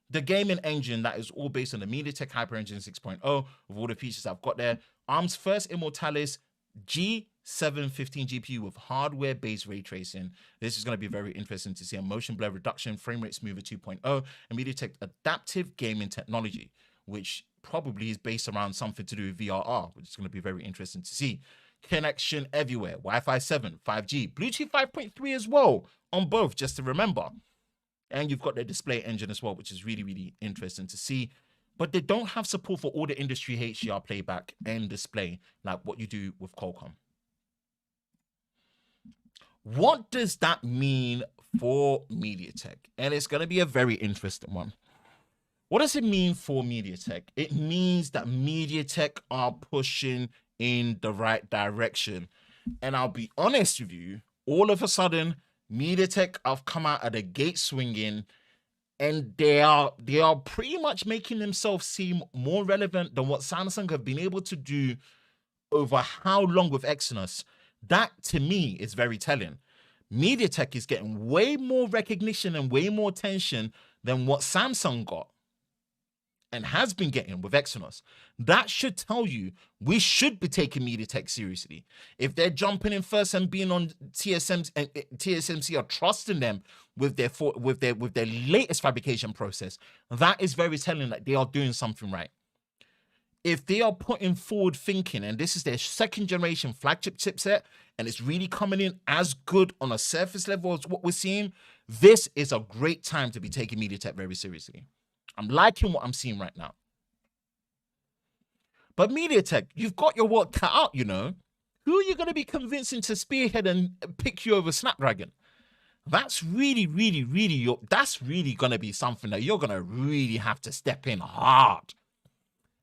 The gaming engine that is all based on the MediaTek Hyper Engine 6.0 with all the features I've got there. ARM's first Immortalis G715 GPU with hardware-based ray tracing. This is going to be very interesting to see a motion blur reduction, frame rate smoother 2.0, and MediaTek adaptive gaming technology, which probably is based around something to do with VRR, which is going to be very interesting to see. connection everywhere. Wi-Fi 7, 5G, Bluetooth 5.3 as well on both, just to remember. And you've got the display engine as well, which is really, really interesting to see. But they don't have support for all the industry HDR playback and display like what you do with Qualcomm. What does that mean for MediaTek? And it's going to be a very interesting one. What does it mean for MediaTek? It means that MediaTek are pushing in the right direction. And I'll be honest with you, all of a sudden, MediaTek have come out of the gate swinging, and they are pretty much making themselves seem more relevant than what Samsung have been able to do over how long with Exynos. That, to me, is very telling. MediaTek is getting way more recognition and way more attention than what Samsung got and has been getting with Exynos. That should tell you we should be taking MediaTek seriously. If they're jumping in first and being on TSMC, and TSMC are trusting them with their latest fabrication process, that is very telling that they are doing something right. If they are putting forward thinking, and this is their second generation flagship chipset, and it's really coming in as good on a surface level as what we're seeing, this is a great time to be taking MediaTek very seriously. I'm liking what I'm seeing right now. But MediaTek, you've got your work cut out, you know. Who are you going to be convincing to spearhead and pick you over Snapdragon? That's really going to be something that you're going to really have to step in hard.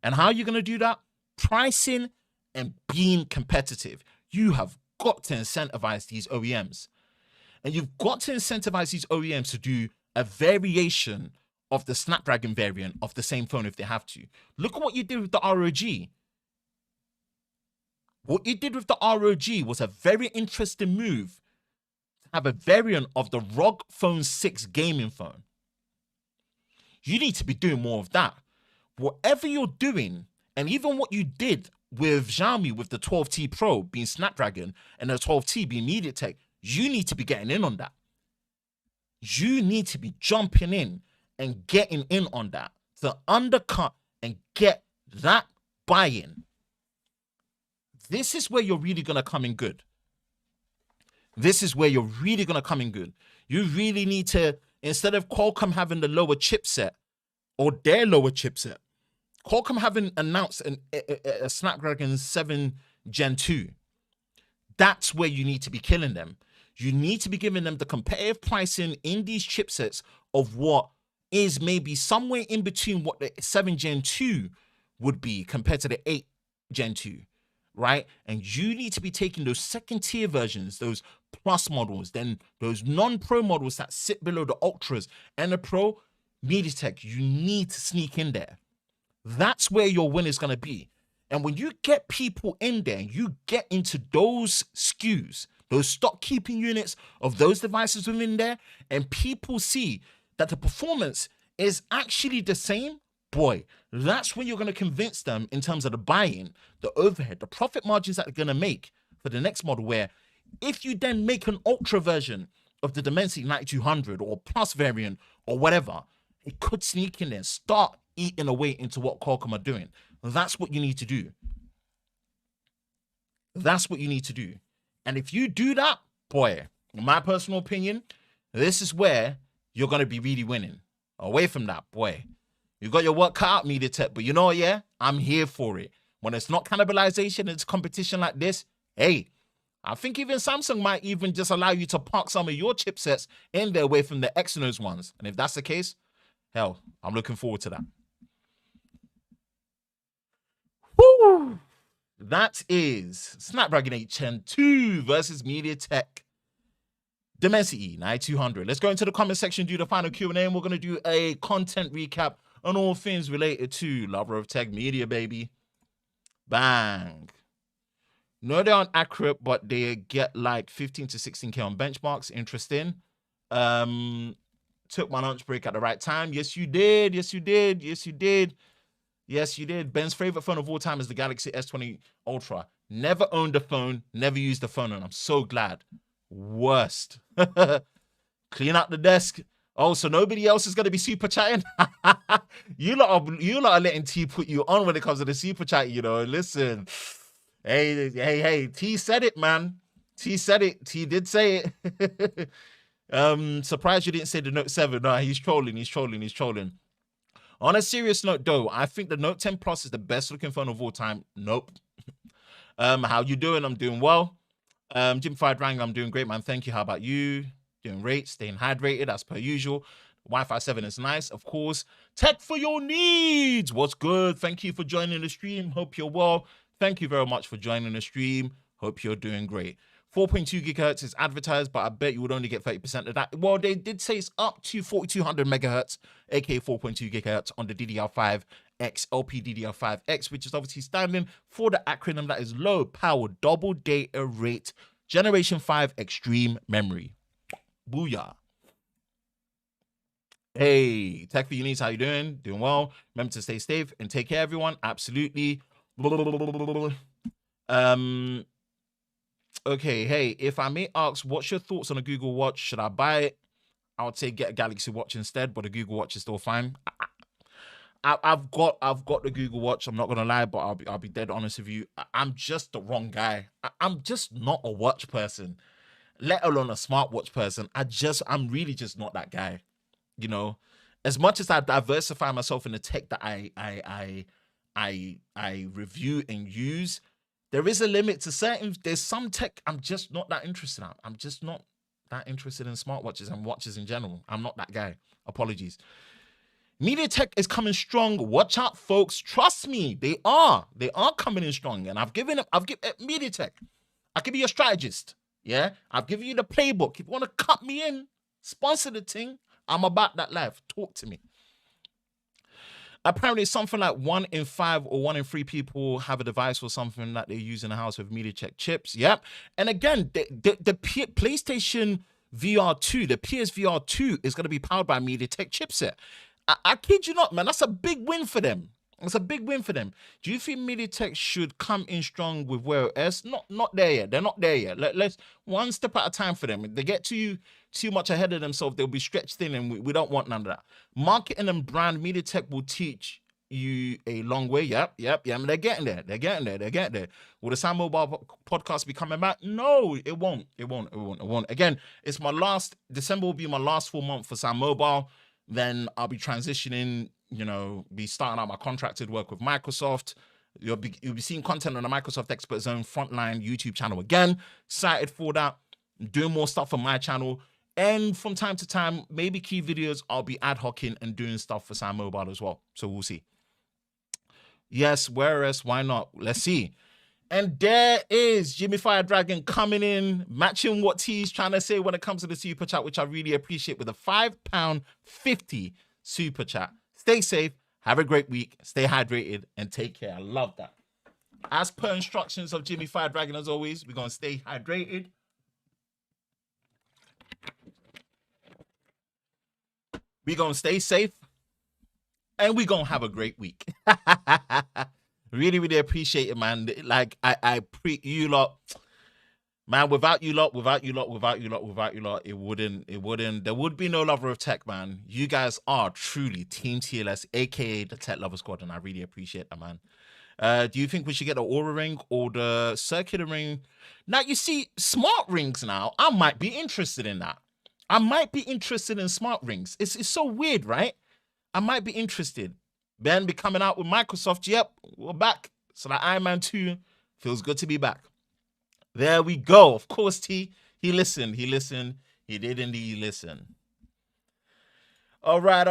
And how are you going to do that? Pricing and being competitive. You have got to incentivize these OEMs. And you've got to incentivize these OEMs to do a variation of the Snapdragon variant of the same phone if they have to. Look at what you did with the ROG. What you did with the ROG was a very interesting move to have a variant of the ROG Phone 6 gaming phone. You need to be doing more of that. Whatever you're doing, and even what you did with Xiaomi with the 12T Pro being Snapdragon and the 12T being MediaTek, you need to be getting in on that. You need to be jumping in and getting in on that to undercut and get that buy-in. This is where you're really going to come in good. This is where you're really going to come in good. You really need to, instead of Qualcomm having the lower chipset or their lower chipset, Qualcomm having announced a Snapdragon 7 Gen 2. That's where you need to be killing them. You need to be giving them the competitive pricing in these chipsets of what is maybe somewhere in between what the 7 Gen 2 would be compared to the 8 Gen 2, right? And you need to be taking those second tier versions, those plus models, then those non-pro models that sit below the ultras and the pro. MediaTek, you need to sneak in there. That's where your win is going to be. And when you get people in there, you get into those SKUs, those stock keeping units of those devices within there, and people see that the performance is actually the same, boy, that's when you're going to convince them in terms of the buy-in, the overhead, the profit margins that they're going to make for the next model, where if you then make an ultra version of the Dimensity 9200 or plus variant or whatever, it could sneak in there and start eating away into what Qualcomm are doing. That's what you need to do. That's what you need to do. And if you do that, boy, in my personal opinion, this is where you're going to be really winning. Away from that, boy, you got your work cut out, MediaTek, but you know what, yeah? I'm here for it. When it's not cannibalization, it's competition like this, hey, I think even Samsung might even just allow you to park some of your chipsets in there away from the Exynos ones. And if that's the case, hell, I'm looking forward to that. Woo! That is Snapdragon 8 Gen 2 versus MediaTek Dimensity 9200. Let's go into the comment section, do the final Q&A, and we're going to do a content recap on all things related to Lover of Tech Media, baby. Bang. No, they aren't accurate, but they get like 15 to 16K on benchmarks. Interesting. Took my lunch break at the right time. Yes, you did. Yes, you did. Yes, you did. Yes, you did. Ben's favorite phone of all time is the Galaxy S20 Ultra. Never owned a phone, never used a phone, and I'm so glad. Worst. Clean out the desk. Oh, so nobody else is going to be super chatting? You lot are letting T put you on when it comes to the super chat, you know. Listen, Hey, T said it, man. T said it. T did say it. Surprised you didn't say the Note 7. No, he's trolling. On a serious note, though, I think the Note 10 Plus is the best looking phone of all time. Nope. How you doing? I'm doing well. Jim Fried Rang, I'm doing great, man. Thank you. How about you? Doing great, staying hydrated as per usual. Wi-Fi 7 is nice, of course. Tech for your needs. What's good? Thank you for joining the stream. Hope you're well. Thank you very much for joining the stream. Hope you're doing great. 4.2 gigahertz is advertised, but I bet you would only get 30% of that. Well, they did say it's up to 4200 megahertz, aka 4.2 gigahertz on the DDR5X, LPDDR5X, which is obviously standing for the acronym that is Low Power Double Data Rate Generation 5 Extreme Memory. Booyah. Hey, Tech for Your Needs, how you doing? Doing well. Remember to stay safe and take care, everyone. Absolutely. Okay, hey, if I may ask, what's your thoughts on a Google Watch? Should I buy it? I would say get a Galaxy Watch instead, but a Google Watch is still fine. I've got the Google Watch. I'm not gonna lie, but I'll be dead honest with you. I'm just the wrong guy. I'm just not a watch person, let alone a smartwatch person. I'm really just not that guy. You know, as much as I diversify myself in the tech that I review and use, there is a limit to there's some tech I'm just not that interested in. I'm just not that interested in smartwatches and watches in general. I'm not that guy. Apologies. MediaTek is coming strong. Watch out, folks. Trust me, they are coming in strong. And I've given MediaTek. I'll give you a strategist. Yeah, I've given you the playbook. If you want to cut me in, sponsor the thing. I'm about that life. Talk to me. Apparently, something like 1 in 5 or 1 in 3 people have a device or something that they use in the house with MediaTek chips. Yep. And again, the PlayStation VR 2, the PSVR 2 is going to be powered by MediaTek chipset. I kid you not, man. That's a big win for them. It's a big win for them. Do you think MediaTek should come in strong with Wear OS? Not there yet. They're not there yet. Let's one step at a time for them. If they get too much ahead of themselves, they'll be stretched thin, and we don't want none of that. Marketing and brand, MediaTek will teach you a long way. Yep. And they're getting there. Will the Sam Mobile podcast be coming back? No, it won't. Again, December will be my last full month for Sam Mobile. Then I'll be transitioning, be starting out my contracted work with Microsoft. You'll be seeing content on the Microsoft Expert Zone Frontline YouTube channel again. Excited for that. Doing more stuff on my channel. And from time to time, maybe key videos, I'll be ad hocing and doing stuff for Sam Mobile as well. So we'll see. Yes, whereas, why not? Let's see. And there is Jimmy Fire Dragon coming in, matching what he's trying to say when it comes to the super chat, which I really appreciate, with a £5.50 super chat. Stay safe, have a great week, stay hydrated, and take care. I love that. As per instructions of Jimmy Fire Dragon, as always, we're going to stay hydrated. We're going to stay safe, and we're going to have a great week. Really, really appreciate it, man. Like, you lot, man, without you lot, it wouldn't, there would be no Lover of Tech, man. You guys are truly Team TLS, aka the Tech Lover Squad, and I really appreciate that, man. Do you think we should get the Aura Ring or the Circular Ring? Now, you see, smart rings now, I might be interested in that. I might be interested in smart rings. It's so weird, right? I might be interested. Ben be coming out with Microsoft. Yep, we're back. So that Iron Man 2 feels good to be back. There we go. Of course, he listened. He did indeed listen. All right.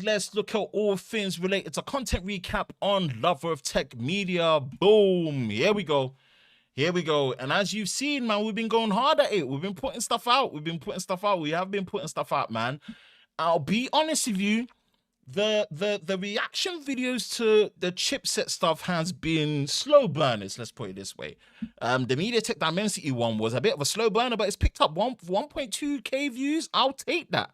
Let's look at all things related to content recap on Lover of Tech Media. Boom. Here we go. And as you've seen, man, we've been going hard at it. We've been putting stuff out. We have been putting stuff out, man. I'll be honest with you, the reaction videos to the chipset stuff has been slow burners, let's put it this way. The MediaTek Dimensity one was a bit of a slow burner, but it's picked up 1.2k views. I'll take that.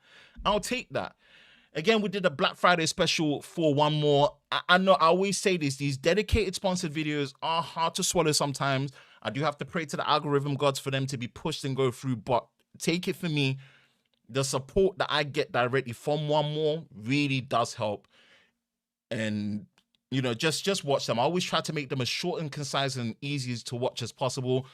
Again, we did a Black Friday special for one more. I know I always say this, these dedicated sponsored videos are hard to swallow sometimes. I do have to pray to the algorithm gods for them to be pushed and go through, but take it from me, the support that I get directly from one more really does help. And you know, just watch them. I always try to make them as short and concise and easy to watch as possible.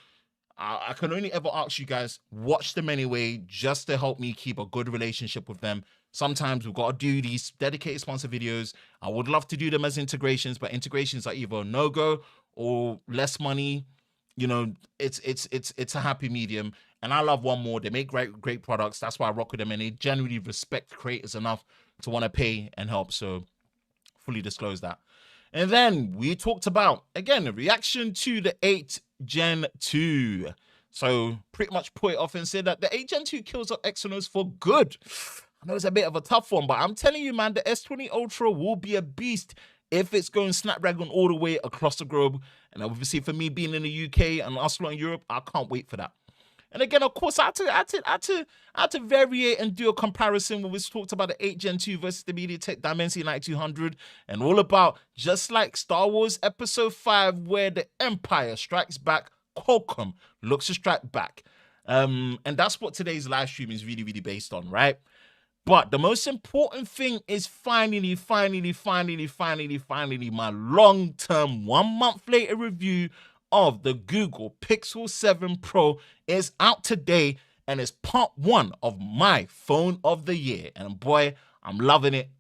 I can only ever ask you guys, watch them anyway, just to help me keep a good relationship with them. Sometimes we've got to do these dedicated sponsor videos. I would love to do them as integrations, but integrations are either no-go or less money. You know, it's a happy medium. And I love One More. They make great products. That's why I rock with them. And they genuinely respect creators enough to want to pay and help. So fully disclose that. And then we talked about, again, a reaction to the 8 Gen 2. So pretty much put it off and said that the 8 Gen 2 kills up Exynos for good. I know it's a bit of a tough one, but I'm telling you, man, the S20 Ultra will be a beast if it's going Snapdragon all the way across the globe. And obviously for me being in the UK and us in Europe, I can't wait for that. And again, of course, I had to vary and do a comparison when we talked about the 8 Gen 2 versus the MediaTek Dimensity 9200, and all about, just like Star Wars Episode 5, where the Empire strikes back, Qualcomm looks to strike back. And that's what today's live stream is really based on, right? But the most important thing is finally, my long-term 1 month later review of the Google Pixel 7 Pro is out today, and it's part 1 of my phone of the year. And boy, I'm loving it.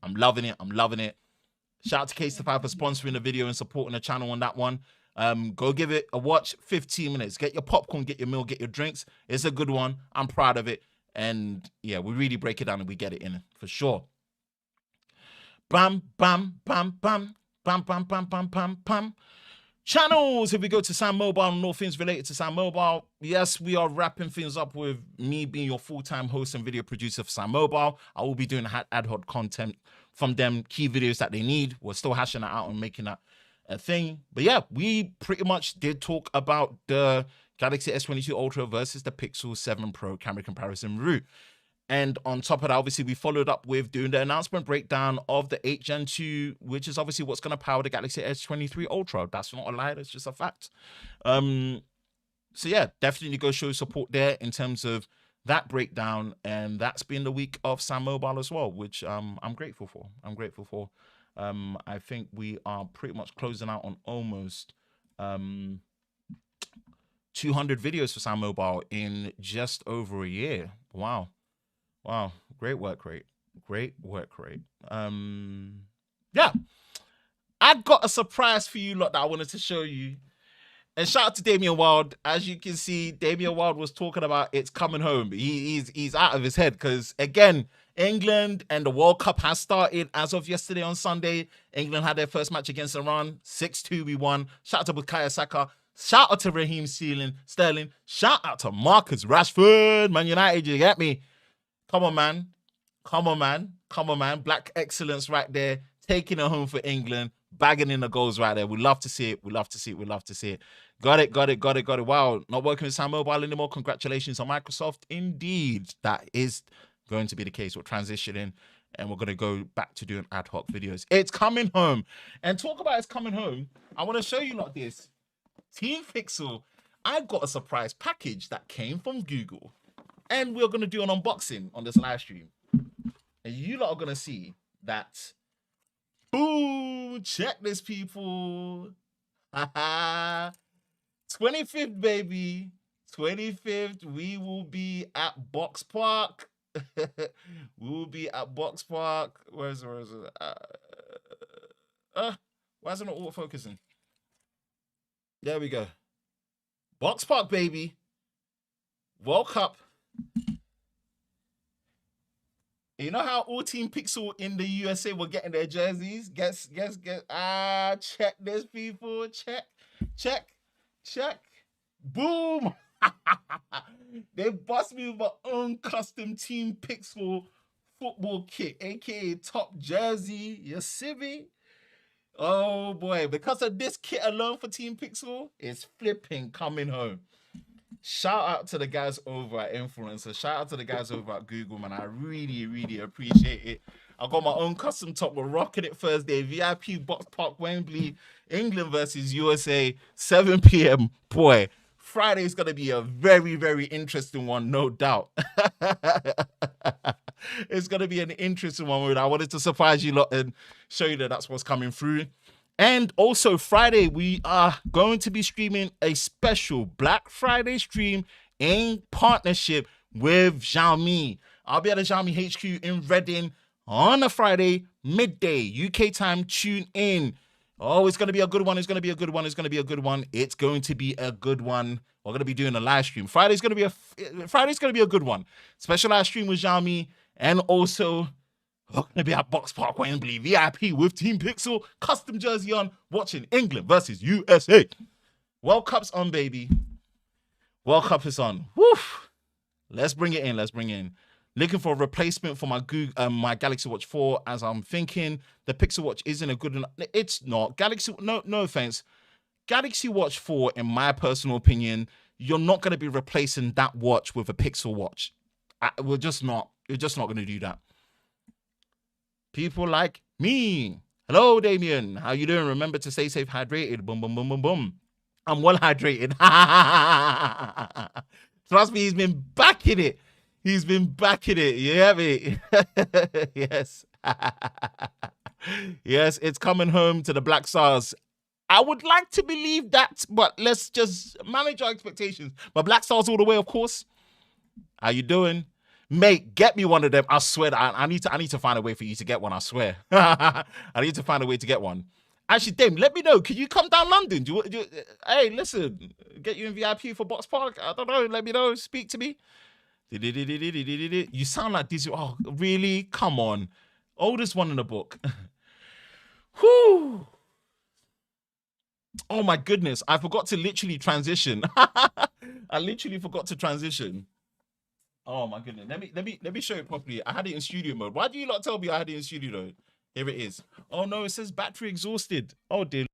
Shout out to Case5 for sponsoring the video and supporting the channel on that one. Go give it a watch, 15 minutes. Get your popcorn, get your meal, get your drinks. It's a good one. I'm proud of it. And yeah, we really break it down and we get it in for sure. Bam, bam, bam, bam, bam, bam, bam, bam, bam, bam. Channels, if we go to Sam Mobile and all things related to Sam Mobile, yes, we are wrapping things up with me being your full-time host and video producer for Sam Mobile. I will be doing ad hoc content from them, key videos that they need. We're still hashing that out and making that a thing. But yeah, we pretty much did talk about the Galaxy S22 Ultra versus the Pixel 7 Pro camera comparison route. And on top of that, obviously, we followed up with doing the announcement breakdown of the 8 Gen 2, which is obviously what's going to power the Galaxy S23 Ultra. That's not a lie. That's just a fact. So yeah, definitely go show support there in terms of that breakdown. And that's been the week of Sam Mobile as well, which I'm grateful for. I think we are pretty much closing out on almost 200 videos for Sam Mobile in just over a year. Wow, great work rate. Yeah, I got a surprise for you lot that I wanted to show you. And shout out to Damian Wild. As you can see, Damian Wild was talking about it's coming home. He's out of his head because, again, England and the World Cup has started as of yesterday on Sunday. England had their first match against Iran. 6-2 we won. Shout out to Bukayo Saka. Shout out to Raheem Sterling. Shout out to Marcus Rashford. Man United, you get me? Come on, man. Black excellence right there. Taking it home for England. Bagging in the goals right there. We love to see it. Got it. Wow. Not working with Sam Mobile anymore. Congratulations on Microsoft. Indeed. That is going to be the case. We're transitioning and we're going to go back to doing ad hoc videos. It's coming home. And talk about it's coming home. I want to show you like this. Team Pixel. I got a surprise package that came from Google. And we're going to do an unboxing on this live stream. And you lot are going to see that. Boom! Check this, people. 25th, baby. 25th, we will be at Box Park. We'll be at Box Park. Where is it? Why is it not auto-focusing? There we go. Box Park, baby. World Cup. You know how all Team Pixel in the USA were getting their jerseys? Guess. Check this, people. Check. Boom. They bust me with my own custom Team Pixel football kit, aka top jersey. You see me? Oh boy, because of this kit alone for Team Pixel, it's flipping coming home. Shout out to the guys over at Influencer. Shout out to the guys over at Google, man. I really appreciate it. I got my own custom top. We're rocking it Thursday. VIP Box Park, Wembley, England versus USA, 7 p.m. Boy, Friday's going to be a very interesting one, no doubt. It's going to be an interesting one. I wanted to surprise you lot and show you that that's what's coming through. And also Friday, we are going to be streaming a special Black Friday stream in partnership with Xiaomi. I'll be at the Xiaomi HQ in Reading on a Friday, midday, UK time. Tune in. Oh, it's going to be a good one. It's going to be a good one. It's going to be a good one. It's going to be a good one. We're going to be doing a live stream. Friday's going to be a good one. Special live stream with Xiaomi, and also we're going to be at Box Park Wembley VIP with Team Pixel, custom jersey on, watching England versus USA. World Cup's on, baby. World Cup is on. Woof. Let's bring it in. Let's bring it in. Looking for a replacement for my my Galaxy Watch 4, as I'm thinking the Pixel Watch isn't a good enough. It's not. No offense. Galaxy Watch 4, in my personal opinion, you're not going to be replacing that watch with a Pixel Watch. We're just not. You're just not going to do that. People like me. Hello, Damien. How you doing? Remember to stay safe, hydrated. Boom, boom, boom, boom, boom. I'm well hydrated. Trust me, he's been backing it. He's been backing it. You have it. Yes. Yes, it's coming home to the Black Stars. I would like to believe that, but let's just manage our expectations. But Black Stars all the way, of course. How you doing? Mate, get me one of them. I swear that I need to find a way for you to get one. I swear. I need to find a way to get one. Actually, Dame, let me know. Can you come down London? Hey, listen, get you in VIP for Box Park. I don't know. Let me know. Speak to me. You sound like this. Oh, really? Come on. Oldest one in the book. Whew. Oh my goodness. I forgot to literally transition. I literally forgot to transition. Oh my goodness. Let me show it properly. I had it in studio mode. Why do you not tell me I had it in studio though? Here it is. Oh no, it says battery exhausted. Oh dear.